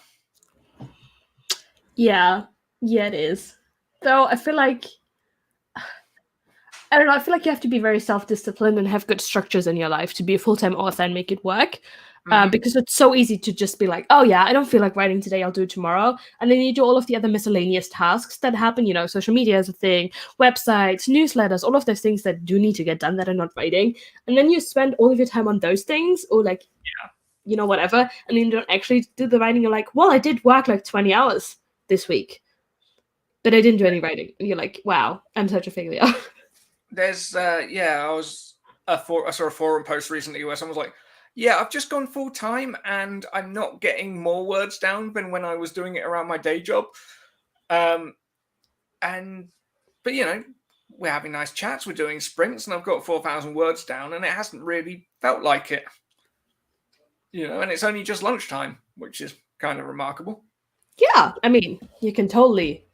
Yeah, it is. Though I feel like, I don't know, I feel like you have to be very self-disciplined and have good structures in your life to be a full-time author and make it work. Because it's so easy to just be like, oh yeah, I don't feel like writing today, I'll do it tomorrow. And then you do all of the other miscellaneous tasks that happen, social media is a thing, websites, newsletters, all of those things that do need to get done that are not writing. And then you spend all of your time on those things, or like, whatever. And then you don't actually do the writing. You're like, well, I did work like 20 hours this week, but I didn't do any writing. And you're like, wow, I'm such a failure. There's, I saw a forum post recently where someone was like, yeah, I've just gone full time and I'm not getting more words down than when I was doing it around my day job. But we're having nice chats, we're doing sprints, and I've got 4,000 words down, and it hasn't really felt like it. And it's only just lunchtime, which is kind of remarkable. Yeah, I mean, you can totally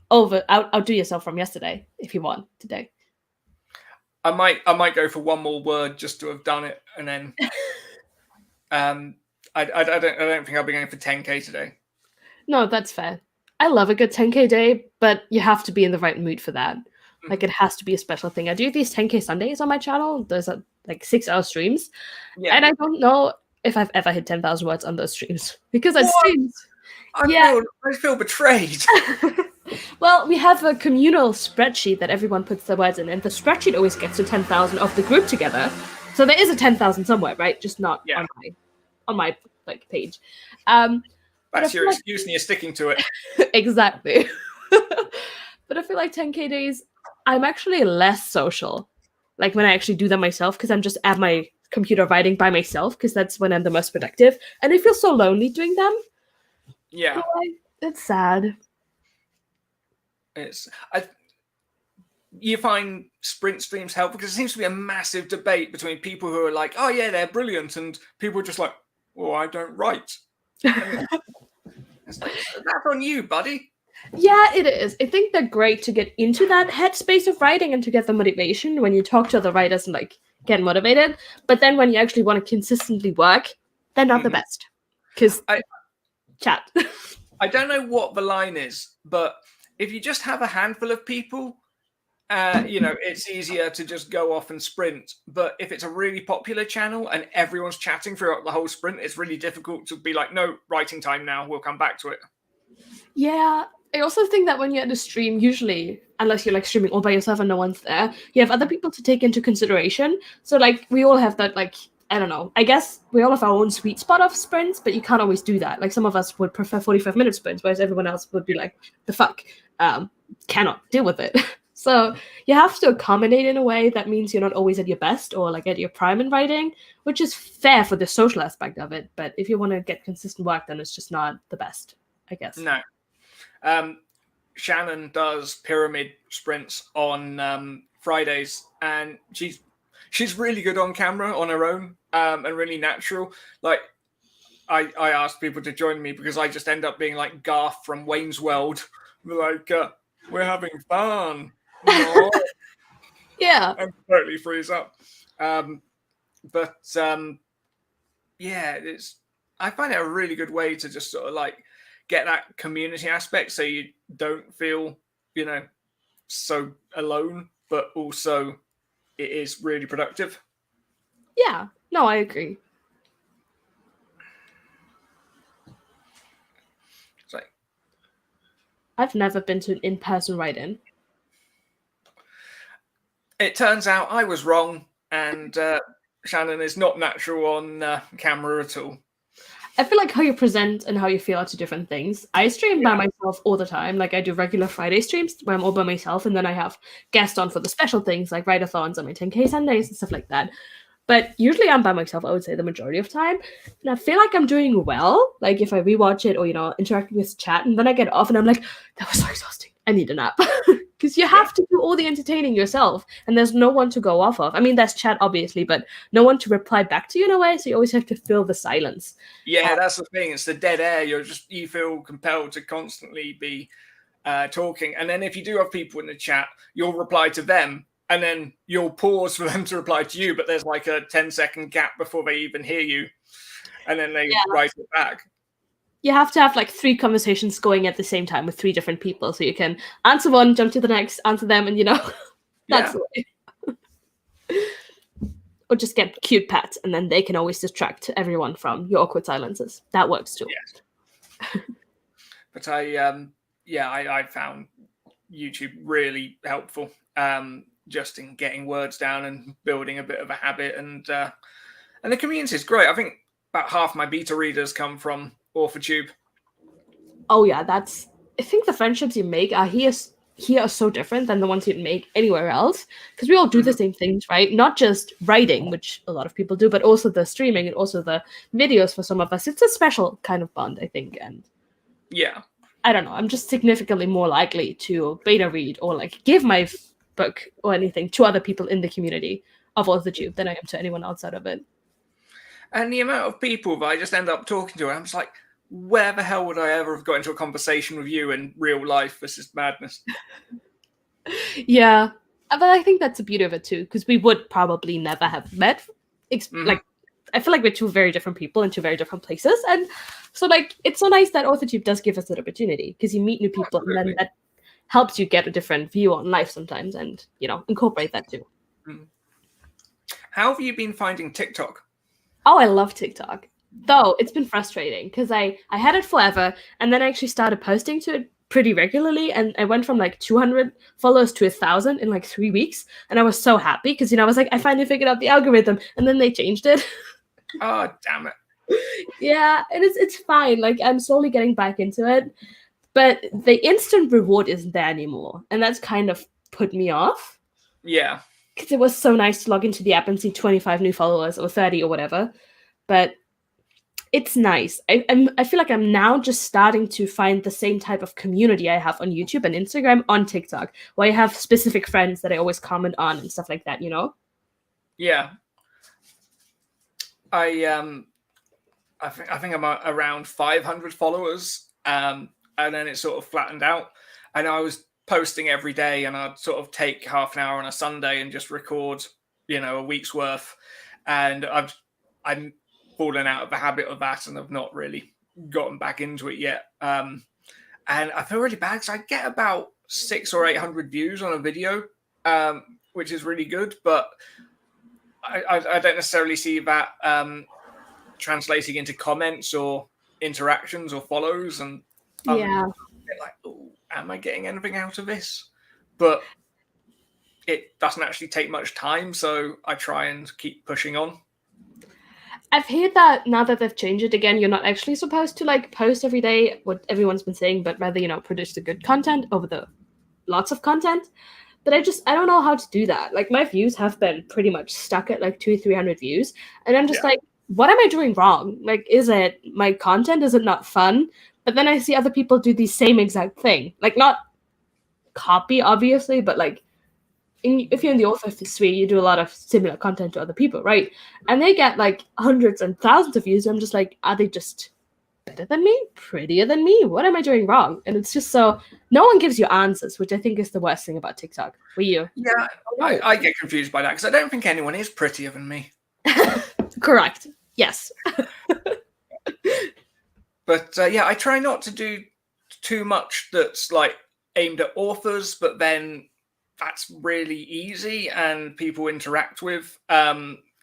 outdo yourself from yesterday if you want today. I might go for one more word just to have done it, and then I don't think I'll be going for 10K today. No, that's fair. I love a good 10K day, but you have to be in the right mood for that. Like it has to be a special thing. I do these 10K Sundays on my channel. Those are like 6-hour streams, and I don't know if I've ever hit 10,000 words on those streams because it seems. I feel betrayed. Well, we have a communal spreadsheet that everyone puts their words in, and the spreadsheet always gets to 10,000 of the group together. So there is a 10,000 somewhere, right? Just not on my like page. That's your excuse, and you're sticking to it. Exactly. But I feel like 10K days, I'm actually less social. Like when I actually do them myself, because I'm just at my computer writing by myself, because that's when I'm the most productive, and I feel so lonely doing them. Yeah, it's sad. You find sprint streams helpful because it seems to be a massive debate between people who are like, oh yeah, they're brilliant, and people are just like, oh, I don't write. It's like, that's on you, buddy. Yeah, it is. I think they're great to get into that headspace of writing and to get the motivation when you talk to other writers and like get motivated. But then when you actually want to consistently work, they're not the best because chat. I don't know what the line is, but if you just have a handful of people, it's easier to just go off and sprint. But if it's a really popular channel and everyone's chatting throughout the whole sprint, it's really difficult to be like, no, writing time now, we'll come back to it. Yeah, I also think that when you're at a stream, usually, unless you're like streaming all by yourself and no one's there, you have other people to take into consideration. So like we all have that, like, I don't know, I guess we all have our own sweet spot of sprints, but you can't always do that. Like some of us would prefer 45-minute sprints, whereas everyone else would be like, the fuck, cannot deal with it. So you have to accommodate in a way that means you're not always at your best or like at your prime in writing, which is fair for the social aspect of it. But if you want to get consistent work, then it's just not the best, I guess. No. Shannon does pyramid sprints on Fridays, and she's really good on camera on her own, and really natural. Like I asked people to join me because I just end up being like Garth from Wayne's World, like we're having fun. Yeah, and totally freeze up. Yeah, I find it a really good way to just sort of like get that community aspect, so you don't feel so alone, but also it is really productive. Yeah, no, I agree. So I've never been to an in-person write-in. It turns out I was wrong, and Shannon is not natural on camera at all. I feel like how you present and how you feel are two different things. I stream by myself all the time. Like I do regular Friday streams where I'm all by myself, and then I have guests on for the special things like write-a-thons on my 10K Sundays and stuff like that. But usually I'm by myself, I would say, the majority of time. And I feel like I'm doing well. Like if I rewatch it or, interacting with chat, and then I get off and I'm like, that was so exhausting. I need a nap. Because you have to do all the entertaining yourself. And there's no one to go off of. I mean, there's chat, obviously, but no one to reply back to you in a way. So you always have to fill the silence. Yeah, that's the thing. It's the dead air. You feel compelled to constantly be talking. And then if you do have people in the chat, you'll reply to them. And then you'll pause for them to reply to you, but there's like a 10-second gap before they even hear you. And then they write it back. You have to have like 3 conversations going at the same time with 3 different people. So you can answer one, jump to the next, answer them, and that's the way. Or just get cute pets, and then they can always distract everyone from your awkward silences. That works too. Yes. But I found YouTube really helpful. Just in getting words down and building a bit of a habit, and the community is great. I think about half my beta readers come from AuthorTube. Oh yeah, I think the friendships you make are here are so different than the ones you'd make anywhere else, because we all do the same things, right? Not just writing, which a lot of people do, but also the streaming and also the videos for some of us. It's a special kind of bond, I think, and yeah, I don't know. I'm just significantly more likely to beta read or like give my book or anything to other people in the community of AuthorTube than I am to anyone outside of it. And the amount of people that I just end up talking to, I'm just like, where the hell would I ever have got into a conversation with you in real life? This is madness. Yeah, but I think that's the beauty of it too, because we would probably never have met. Like, I feel like we're 2 very different people in 2 very different places, and so like it's so nice that AuthorTube does give us that opportunity, because you meet new people. Absolutely. And then that helps you get a different view on life sometimes, and incorporate that too. How have you been finding TikTok? Oh, I love TikTok. Though it's been frustrating because I had it forever, and then I actually started posting to it pretty regularly, and I went from like 200 followers to 1,000 in like 3 weeks, and I was so happy because I was like, I finally figured out the algorithm, and then they changed it. Oh, damn it. Yeah, and it's fine. Like I'm slowly getting back into it. But the instant reward isn't there anymore. And that's kind of put me off. Yeah. Because it was so nice to log into the app and see 25 new followers or 30 or whatever. But it's nice. I feel like I'm now just starting to find the same type of community I have on YouTube and Instagram on TikTok, where I have specific friends that I always comment on and stuff like that, Yeah. I think I'm around 500 followers. And then it sort of flattened out. And I was posting every day, and I'd sort of take half an hour on a Sunday and just record, a week's worth, and I'm fallen out of the habit of that, and I've not really gotten back into it yet. And I feel really bad because I get about 600 or 800 views on a video, which is really good, but I don't necessarily see that translating into comments or interactions or follows, and I'm a bit like, oh, am I getting anything out of this? But it doesn't actually take much time, so I try and keep pushing on. I've heard that now that they've changed it again, you're not actually supposed to like post every day, what everyone's been saying, but rather, produce the good content over the lots of content. But I don't know how to do that. Like, my views have been pretty much stuck at like 200-300 views. And I'm just like, what am I doing wrong? Like, is it my content? Is it not fun? But then I see other people do the same exact thing. Like, not copy, obviously, but like, if you're in the author sphere, you do a lot of similar content to other people, right? And they get like hundreds and thousands of views. I'm just like, are they just better than me? Prettier than me? What am I doing wrong? And it's just so no one gives you answers, which I think is the worst thing about TikTok. For you? Yeah, I get confused by that because I don't think anyone is prettier than me. Correct. Yes. But I try not to do too much that's like aimed at authors, but then that's really easy and people interact with.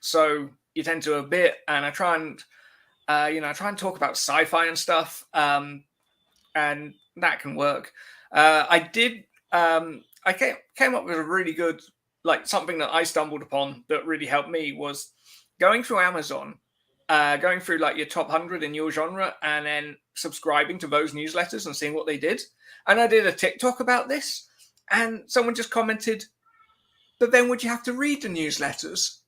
So you tend to do a bit, and I try and talk about sci-fi and stuff, and that can work. I came up with a really good, like, something that I stumbled upon that really helped me was going through Amazon, going through like your top 100 in your genre, and then subscribing to those newsletters and seeing what they did. And I did a TikTok about this, and someone just commented, but then would you have to read the newsletters?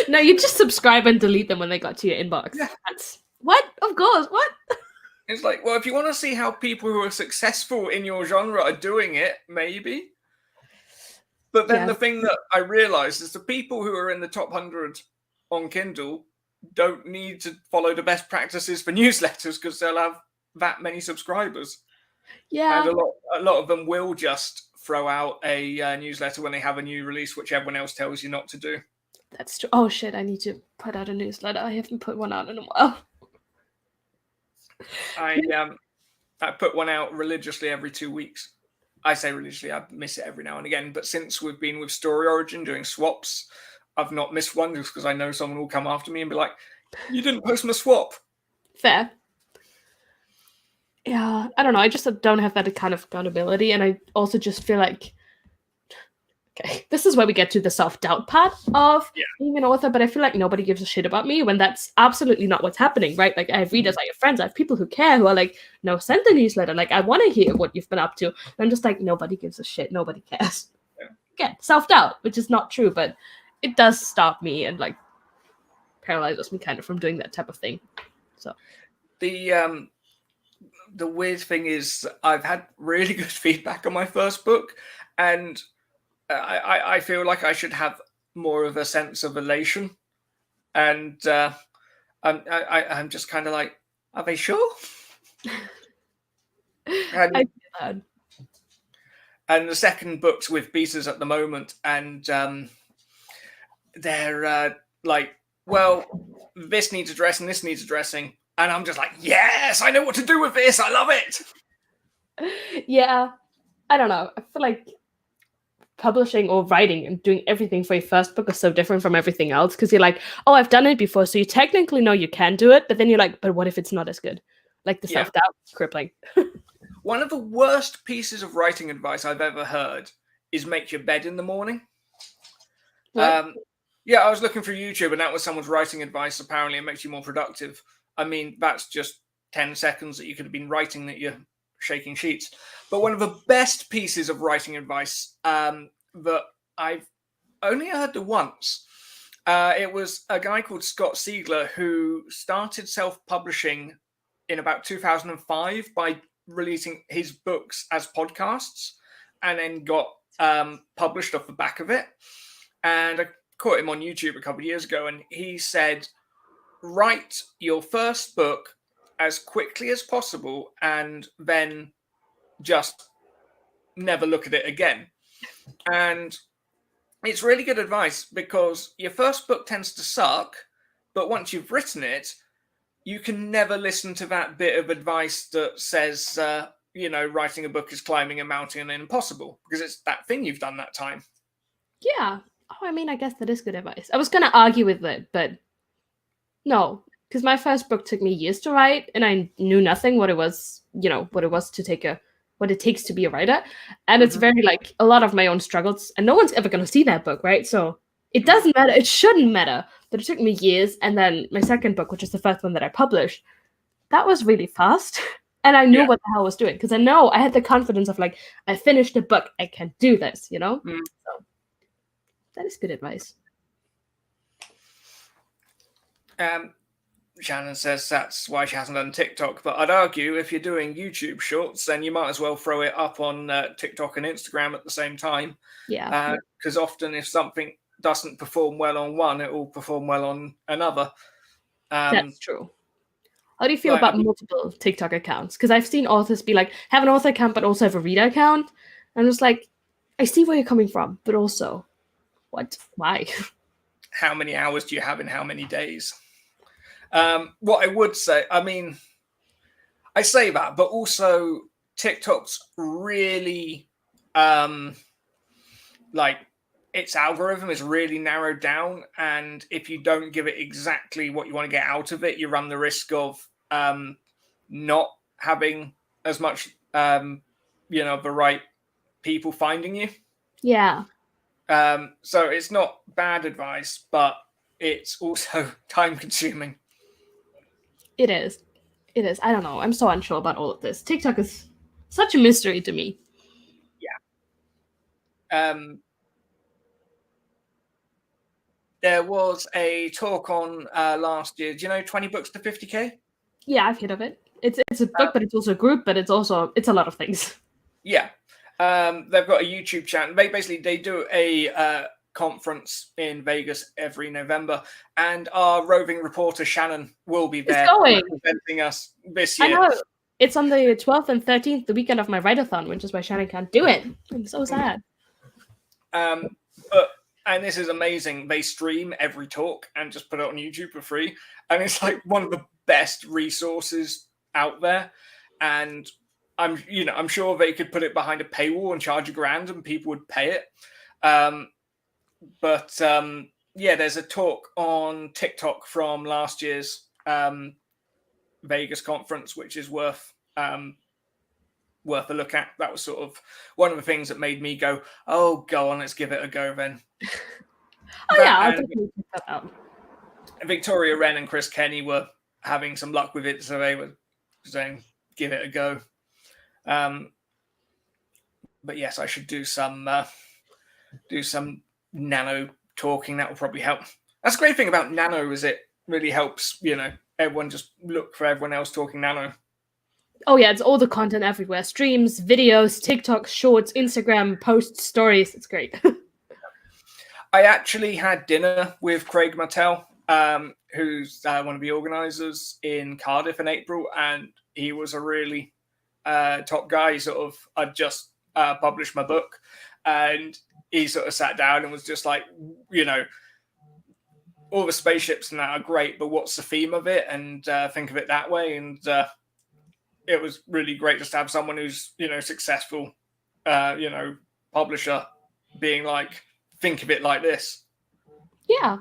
No, you just subscribe and delete them when they got to your inbox. Yeah. That's what? Of course. What? It's like, well, if you want to see how people who are successful in your genre are doing it, maybe. But then the thing that I realized is the people who are in the top 100 on Kindle don't need to follow the best practices for newsletters because they'll have that many subscribers. Yeah. And a lot of them will just throw out a newsletter when they have a new release, which everyone else tells you not to do. That's true. Oh shit, I need to put out a newsletter. I haven't put one out in a while. I put one out religiously every 2 weeks. I say religiously, I miss it every now and again. But since we've been with Story Origin doing swaps, I've not missed one just because I know someone will come after me and be like, you didn't post my swap. Fair. Yeah, I don't know. I just don't have that kind of accountability. And I also just feel like, okay, this is where we get to the self-doubt part of being an author, but I feel like nobody gives a shit about me when that's absolutely not what's happening, right? Like, I have readers, I have friends, I have people who care, who are like, no, send the newsletter. Like, I want to hear what you've been up to. And I'm just like, nobody gives a shit. Nobody cares. Yeah. Again, self-doubt, which is not true, but it does stop me and like paralyzes me kind of from doing that type of thing. So the weird thing is I've had really good feedback on my first book, and I feel like I should have more of a sense of elation, and I'm just kind of like, are they sure? I feel that. And the second book's with betas at the moment, and they're like, well, this needs addressing, this needs addressing, and I'm just like, yes, I know what to do with this. I love it. Yeah, I don't know. I feel like publishing or writing and doing everything for your first book is so different from everything else because you're like, oh, I've done it before, so you technically know you can do it, but then you're like, but what if it's not as good? Like, the self-doubt is crippling. One of the worst pieces of writing advice I've ever heard is make your bed in the morning. I was looking through YouTube and that was someone's writing advice. Apparently it makes you more productive. I mean, that's just 10 seconds that you could have been writing that you're shaking sheets. But one of the best pieces of writing advice that I've only heard once, it was a guy called Scott Siegler who started self-publishing in about 2005 by releasing his books as podcasts and then got published off the back of it. And I caught him on YouTube a couple of years ago, and he said, write your first book as quickly as possible and then just never look at it again. And it's really good advice, because your first book tends to suck, but once you've written it, you can never listen to that bit of advice that says, writing a book is climbing a mountain and impossible, because it's that thing you've done that time. Yeah. Oh, I mean, I guess that is good advice. I was going to argue with it, but no, because my first book took me years to write, and I knew nothing what it was, what it was to what it takes to be a writer. And it's very like a lot of my own struggles, and no one's ever going to see that book, right? So it doesn't matter. It shouldn't matter. But it took me years. And then my second book, which is the first one that I published, that was really fast. And I knew what the hell I was doing, because I had the confidence of like, I finished the book, I can do this, So that is good advice. Shannon says that's why she hasn't done TikTok, but I'd argue if you're doing YouTube shorts, then you might as well throw it up on TikTok and Instagram at the same time. Yeah. Because often if something doesn't perform well on one, it will perform well on another. That's true. How do you feel about multiple TikTok accounts? Because I've seen authors be like, have an author account, but also have a reader account. And it's like, I see where you're coming from, but also, what? Why? How many hours do you have in how many days? What I would say, I mean, I say that, but also TikTok's really, its algorithm is really narrowed down. And if you don't give it exactly what you want to get out of it, you run the risk of not having as much, the right people finding you. Yeah. So it's not bad advice, but it's also time consuming. It is. It is. I don't know. I'm so unsure about all of this. TikTok is such a mystery to me. Yeah. There was a talk on last year. Do you know 20 books to 50K? Yeah, I've heard of it. It's a book, but it's also a group, but it's a lot of things. Yeah. They've got a YouTube channel. They do a conference in Vegas every November, and our roving reporter Shannon will be there representing us this year. I know. It's on the 12th and 13th, the weekend of my write-a-thon, which is why Shannon can't do it. I'm so sad. And this is amazing. They stream every talk and just put it on YouTube for free. And it's like one of the best resources out there. And I'm sure they could put it behind a paywall and charge $1,000 and people would pay it. There's a talk on TikTok from last year's Vegas conference, which is worth a look at. That was sort of one of the things that made me go, oh, go on, let's give it a go then. I'll definitely check that out. Victoria Wren and Chris Kenny were having some luck with it, so they were saying, give it a go. But yes, I should do some nano talking. That will probably help. That's the great thing about nano, is it really helps, everyone just look for everyone else talking nano. Oh yeah, it's all the content everywhere. Streams, videos, TikTok, shorts, Instagram, posts, stories. It's great. I actually had dinner with Craig Martell, who's one of the organizers in Cardiff in April, and he was a really top guy. I'd just published my book, and he sort of sat down and was just like, all the spaceships and that are great, but what's the theme of it? And think of it that way. And it was really great just to have someone who's, successful, publisher being like, think of it like this. Yeah.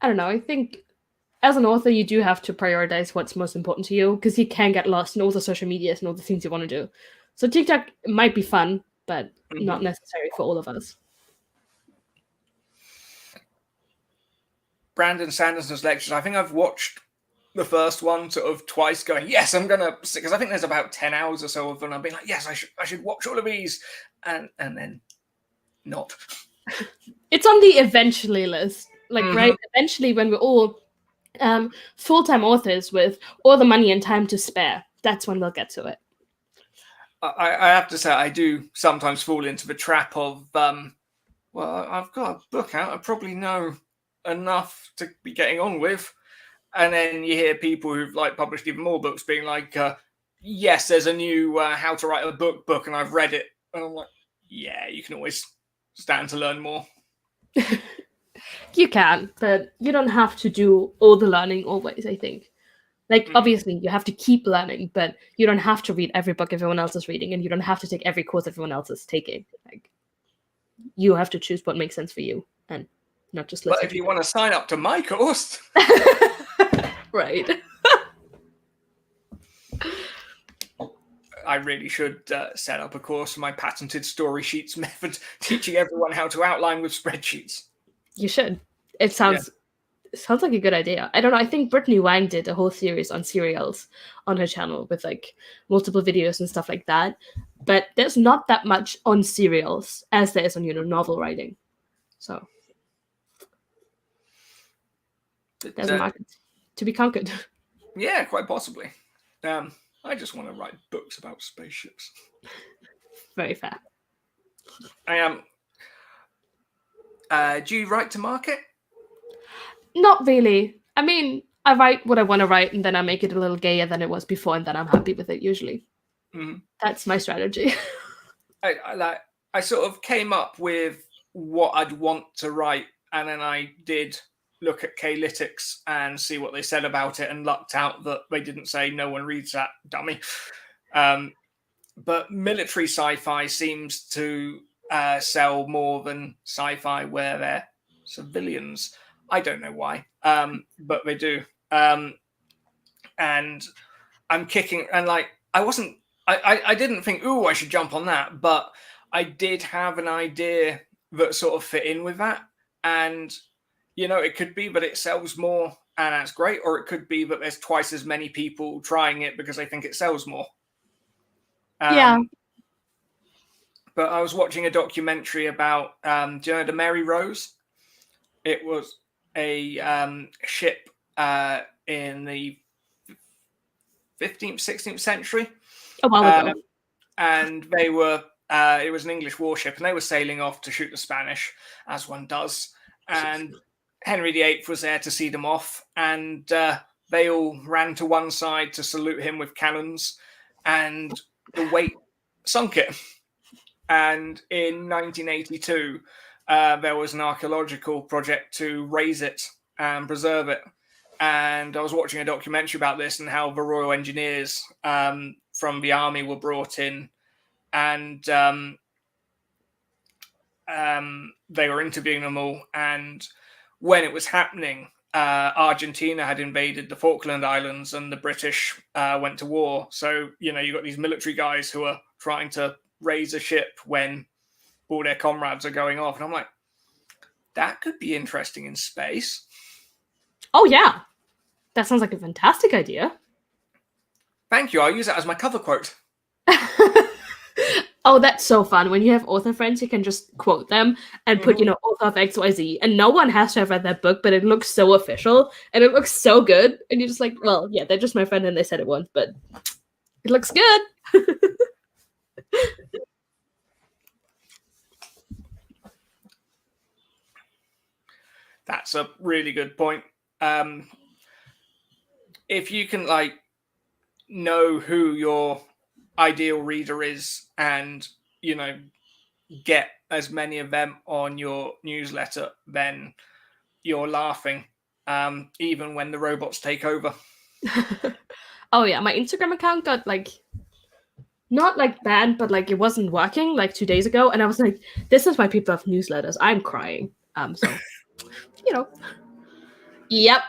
I don't know. I think as an author, you do have to prioritize what's most important to you, because you can get lost in all the social medias and all the things you want to do. So TikTok might be fun, but not necessary for all of us. Brandon Sanderson's lectures, I think I've watched the first one sort of twice, going, yes, I'm going to, because I think there's about 10 hours or so of them. I've been like, yes, I should watch all of these. And then not. It's on the eventually list. Right? Eventually, when we're all full-time authors with all the money and time to spare, that's when we'll get to it. I have to say, I do sometimes fall into the trap of, I've got a book out. I probably know enough to be getting on with. And then you hear people who've published even more books being like, yes, there's a new How to Write a Book, and I've read it. And I'm like, yeah, you can always stand to learn more. You can, but you don't have to do all the learning always, I think. Like, obviously, you have to keep learning, but you don't have to read every book everyone else is reading, and you don't have to take every course everyone else is taking. Like, you have to choose what makes sense for you, and not just listen. But if you want to sign up to my course, right? I really should set up a course for my patented story sheets method, teaching everyone how to outline with spreadsheets. You should. It sounds like a good idea. I don't know. I think Brittany Wang did a whole series on serials on her channel with like multiple videos and stuff like that. But there's not that much on serials as there is on, novel writing. So there's a market to be conquered. Yeah, quite possibly. I just want to write books about spaceships. Very fair. I am. Do you write to market? Not really. I mean, I write what I want to write, and then I make it a little gayer than it was before, and then I'm happy with it usually. Mm-hmm. That's my strategy. I sort of came up with what I'd want to write, and then I did look at K-Lytics and see what they said about it, and lucked out that they didn't say no one reads that, dummy. But military sci-fi seems to sell more than sci-fi where they're civilians. I don't know why, but they do. And I'm kicking, and like I didn't think, ooh, I should jump on that, but I did have an idea that sort of fit in with that. And, it could be that it sells more and that's great, or it could be that there's twice as many people trying it because they think it sells more. Yeah. But I was watching a documentary about, do you know the Mary Rose? It was a ship in the 15th, 16th century. A while ago. And they were, it was an English warship, and they were sailing off to shoot the Spanish, as one does. And Henry VIII was there to see them off, and they all ran to one side to salute him with cannons, and the weight sunk it. And in 1982, there was an archaeological project to raise it and preserve it. And I was watching a documentary about this and how the Royal Engineers from the army were brought in, and they were interviewing them all. And when it was happening, Argentina had invaded the Falkland Islands, and the British went to war. So, you got these military guys who are trying to raise a ship when all their comrades are going off. And I'm like, that could be interesting in space. Oh, yeah. That sounds like a fantastic idea. Thank you. I'll use that as my cover quote. Oh, that's so fun. When you have author friends, you can just quote them and put, author of XYZ. And no one has to have read that book, but it looks so official and it looks so good. And you're just like, well, yeah, they're just my friend and they said it once, but it looks good. That's a really good point. If you can know who your ideal reader is and, get as many of them on your newsletter, then you're laughing, even when the robots take over. Oh yeah, my Instagram account got not banned, but it wasn't working 2 days ago, and I was like, this is why people have newsletters. I'm crying. So Yep.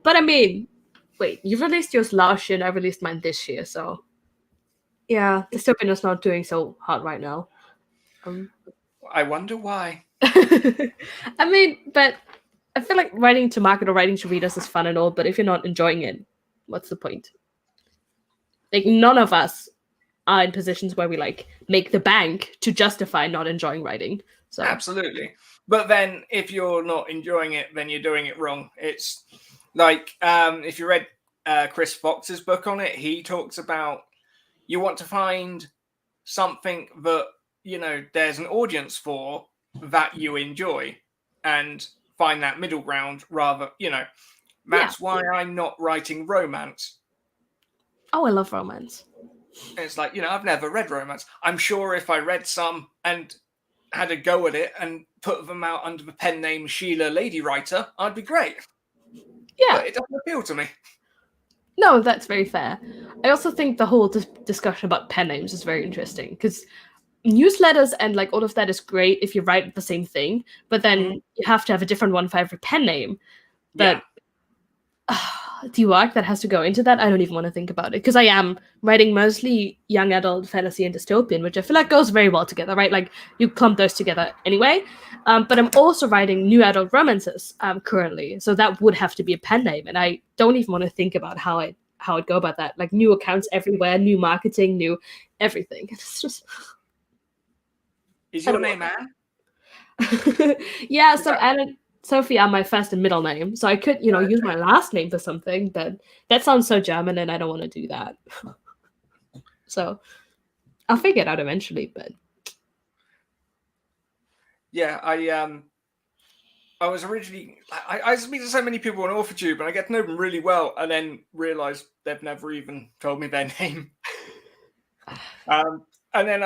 But I mean, wait, you released yours last year and I released mine this year, so yeah, dystopian is not doing so hot right now. I wonder why. I mean, but I feel like writing to market or writing to readers is fun and all, but if you're not enjoying it, what's the point? None of us are in positions where we make the bank to justify not enjoying writing. So absolutely. But then if you're not enjoying it, then you're doing it wrong. It's if you read Chris Fox's book on it, he talks about you want to find something that, there's an audience for that you enjoy and find that middle ground rather, that's why I'm not writing romance. Oh, I love romance. And it's like, I've never read romance. I'm sure if I read some and had a go at it and put them out under the pen name Sheila Lady Writer, I'd be great. Yeah. But it doesn't appeal to me. No, that's very fair. I also think the whole discussion about pen names is very interesting because newsletters and like all of that is great if you write the same thing, but then you have to have a different one for every pen name. But the work that has to go into that, I don't even want to think about it because I am writing mostly young adult fantasy and dystopian, which I feel like goes very well together, right? Like you clump those together anyway. But I'm also writing new adult romances currently, so that would have to be a pen name, and I don't even want to think about how I'd go about that. Like new accounts everywhere, new marketing, new everything. It's just. Is your name Anne? Yeah, so Anne Sophie are my first and middle name, so I could, use my last name for something, but that sounds so German, and I don't want to do that. So I'll figure it out eventually, but yeah, I was originally I speak to so many people on AuthorTube, and I get to know them really well, and then realize they've never even told me their name. And then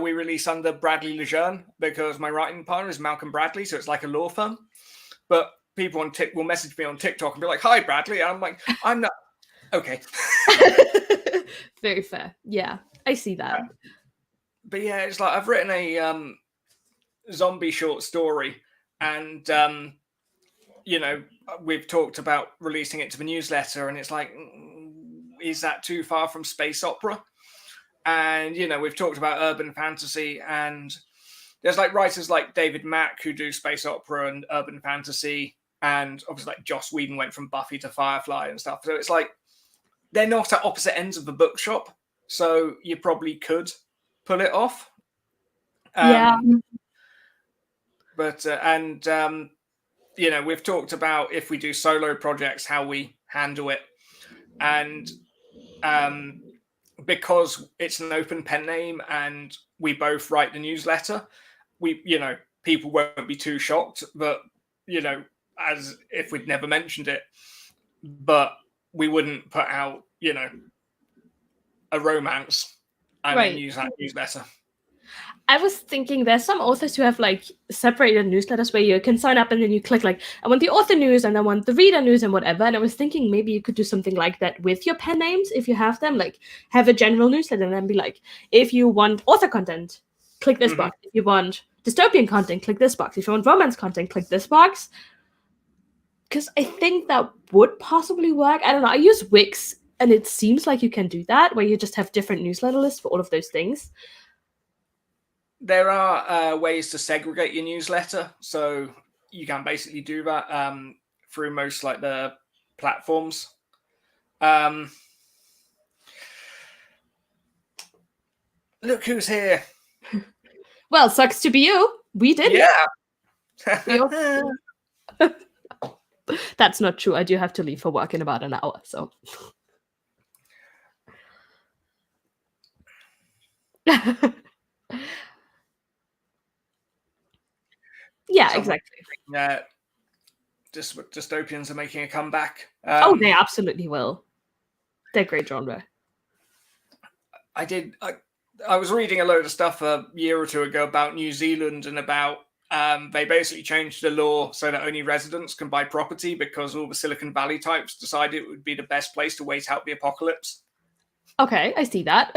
we release under Bradley Lejeune because my writing partner is Malcolm Bradley, so it's like a law firm. But people on will message me on TikTok and be like, "Hi, Bradley," and I'm like, "I'm not." Okay. Very fair. Yeah, I see that. But yeah, it's like I've written a zombie short story, and we've talked about releasing it to the newsletter, and it's like, is that too far from space opera? And we've talked about urban fantasy, and there's like writers like David Mack who do space opera and urban fantasy, and obviously like Joss Whedon went from Buffy to Firefly and stuff. So it's like they're not at opposite ends of the bookshop, so you probably could pull it off. Yeah. But we've talked about if we do solo projects, how we handle it, and because it's an open pen name and we both write the newsletter, people won't be too shocked, but as if we'd never mentioned it. But we wouldn't put out a romance and then use that newsletter. I was thinking there's some authors who have like separated newsletters where you can sign up and then you click like, I want the author news and I want the reader news and whatever. And I was thinking maybe you could do something like that with your pen names if you have them, like have a general newsletter and then be like, if you want author content, click this box. If you want dystopian content, click this box. If you want romance content, click this box. Because I think that would possibly work. I don't know. I use Wix and it seems like you can do that where you just have different newsletter lists for all of those things. There are ways to segregate your newsletter, so you can basically do that through most like the platforms. Look who's here! Well, sucks to be you. We did. Yeah. That's not true. I do have to leave for work in about an hour, so. Yeah, exactly. Dystopians are making a comeback. They absolutely will. They're great genre. I was reading a load of stuff a year or two ago about New Zealand and about they basically changed the law so that only residents can buy property because all the Silicon Valley types decided it would be the best place to wait out the apocalypse. Okay, I see that.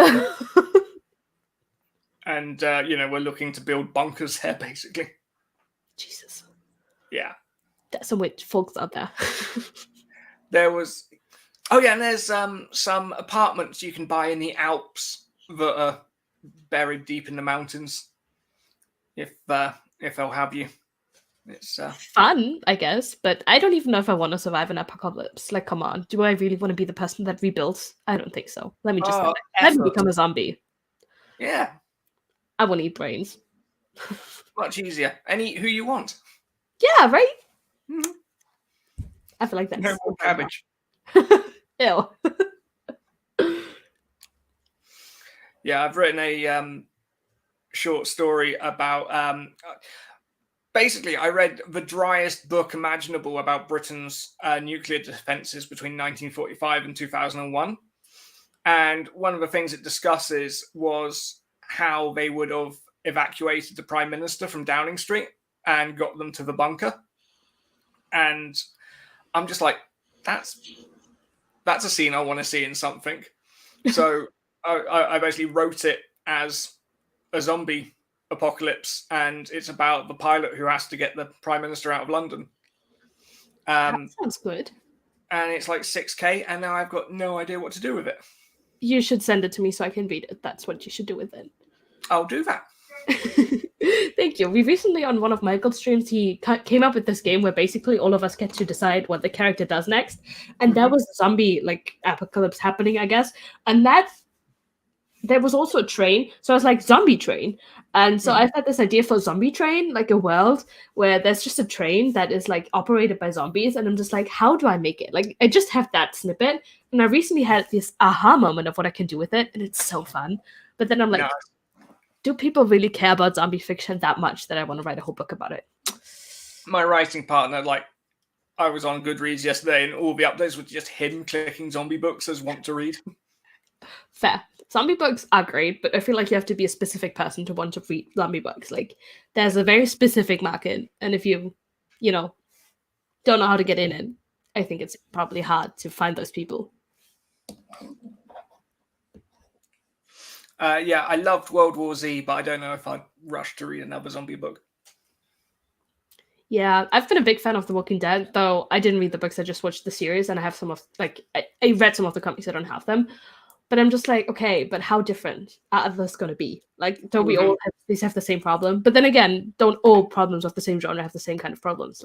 And we're looking to build bunkers there, basically. Jesus. Yeah. There's some weird folks out there. There was... Oh, yeah, and there's some apartments you can buy in the Alps that are buried deep in the mountains. If they'll have you. It's fun, I guess, but I don't even know if I want to survive an apocalypse. Like, come on. Do I really want to be the person that rebuilds? I don't think so. Let me just let me become a zombie. Yeah. I want to eat brains. Much easier. And eat who you want. Yeah, right? Mm-hmm. I feel like that's... No more cabbage. Ew. Yeah, I've written a short story about... basically, I read the driest book imaginable about Britain's nuclear defences between 1945 and 2001. And one of the things it discusses was how they would have evacuated the Prime Minister from Downing Street and got them to the bunker. And I'm just like, that's a scene I want to see in something. So I basically wrote it as a zombie apocalypse, and it's about the pilot who has to get the Prime Minister out of London. That sounds good. And it's like 6K, and now I've got no idea what to do with it. You should send it to me so I can read it. That's what you should do with it. I'll do that. Thank you. We recently, on one of Michael's streams, he came up with this game where basically all of us get to decide what the character does next. And there was zombie apocalypse happening, I guess. And there was also a train. So I was like, zombie train. And so I've had this idea for zombie train, like a world where there's just a train that is operated by zombies. And I'm just like, how do I make it? I just have that snippet. And I recently had this aha moment of what I can do with it. And it's so fun. But then I'm like, do people really care about zombie fiction that much that I want to write a whole book about it? My writing partner, I was on Goodreads yesterday, and all the updates were just him clicking zombie books as want to read. Fair. Zombie books are great, but I feel like you have to be a specific person to want to read zombie books. There's a very specific market, and if you don't know how to get in it, I think it's probably hard to find those people. Yeah, I loved World War Z, but I don't know if I'd rush to read another zombie book. Yeah, I've been a big fan of The Walking Dead, though I didn't read the books. I just watched the series, and I have some of I read some of the comics. I don't have them, but I'm just like, okay, but how different are others going to be? Don't we all have the same problem? But then again, don't all problems of the same genre have the same kind of problems?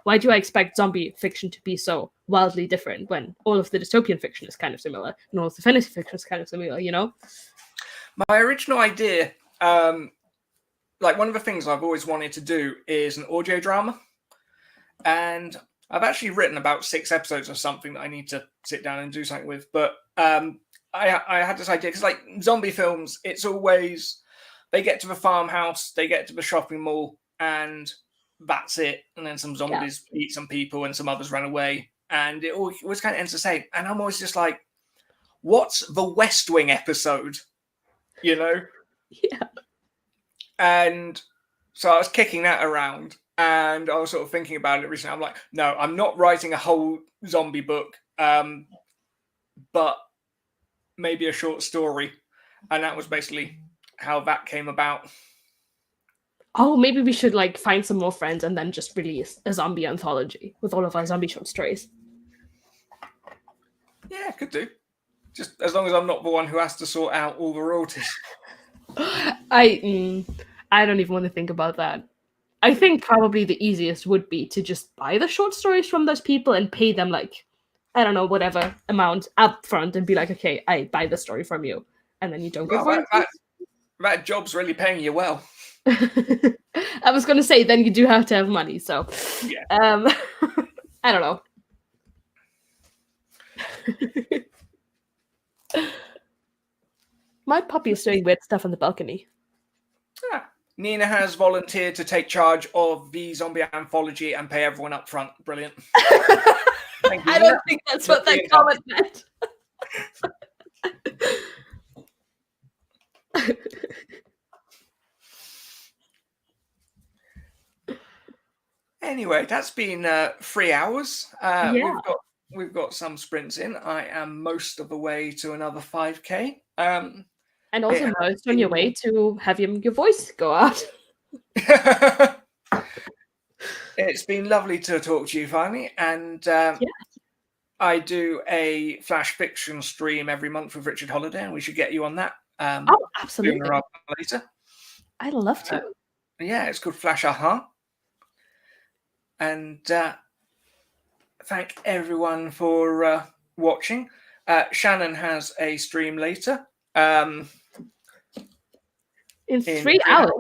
Why do I expect zombie fiction to be so wildly different when all of the dystopian fiction is kind of similar and all of the fantasy fiction is kind of similar? My original idea, one of the things I've always wanted to do is an audio drama. And I've actually written about 6 episodes of something that I need to sit down and do something with. But I had this idea, because zombie films, it's always, they get to the farmhouse, they get to the shopping mall, and that's it. And then some zombies eat some people and some others run away. And it always kind of ends the same. And I'm always just like, what's the West Wing episode? Yeah. And so I was kicking that around, and I was sort of thinking about it recently. I'm like, no, I'm not writing a whole zombie book, but maybe a short story. And that was basically how that came about. Oh, maybe we should find some more friends and then just release a zombie anthology with all of our zombie short stories. Yeah, could do. Just as long as I'm not the one who has to sort out all the royalties. I don't even want to think about that. I think probably the easiest would be to just buy the short stories from those people and pay them I don't know, whatever amount up front and be like, okay, I buy the story from you. And then you don't get royalties. That job's really paying you well. I was going to say, then you do have to have money. So, yeah. I don't know. My puppy is doing weird stuff on the balcony. Yeah. Nina has volunteered to take charge of the zombie anthology and pay everyone up front. Brilliant. Thank you, I don't think that's what that comment meant. Anyway, that's been 3 hours. Yeah. We've got some sprints in. I am most of the way to another 5K. And also most on your way to have your voice go out. It's been lovely to talk to you finally. And I do a flash fiction stream every month with Richard Holiday, and we should get you on that. Oh, absolutely. Sooner rather than later. I'd love to. Yeah, it's called Flash Aha. And thank everyone for watching. Shannon has a stream later. In 3 hours.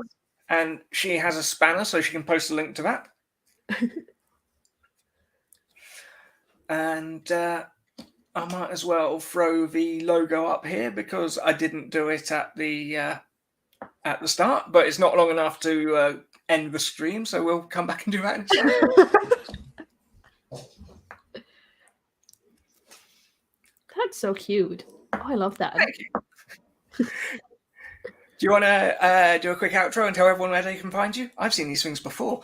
And she has a spanner, so she can post a link to that. And I might as well throw the logo up here because I didn't do it at the start, but it's not long enough to end the stream, so we'll come back and do that in a second. That's so cute. Oh, I love that. Thank you. Do you want to do a quick outro and tell everyone where they can find you? I've seen these things before.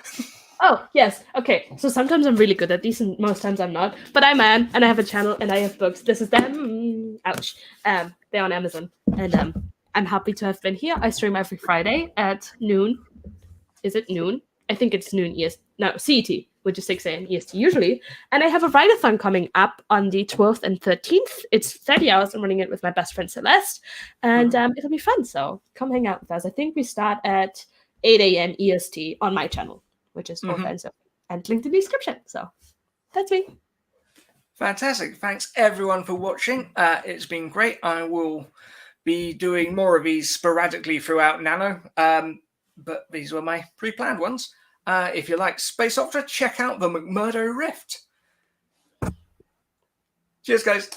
Oh, yes. Okay. So sometimes I'm really good at these and most times I'm not. But I'm Anne and I have a channel and I have books. This is them. Ouch. They're on Amazon. And I'm happy to have been here. I stream every Friday at noon. Is it noon? I think it's noon EST. No, CET, which is 6 a.m. EST usually. And I have a write-a-thon coming up on the 12th and 13th. It's 30 hours. I'm running it with my best friend Celeste. And it'll be fun. So come hang out with us. I think we start at 8 a.m. EST on my channel, which is Anne Sophie, and linked in the description. So that's me. Fantastic. Thanks everyone for watching. It's been great. I will be doing more of these sporadically throughout Nano, but these were my pre-planned ones. If you like space opera, check out the McMurdo Rift. Cheers, guys.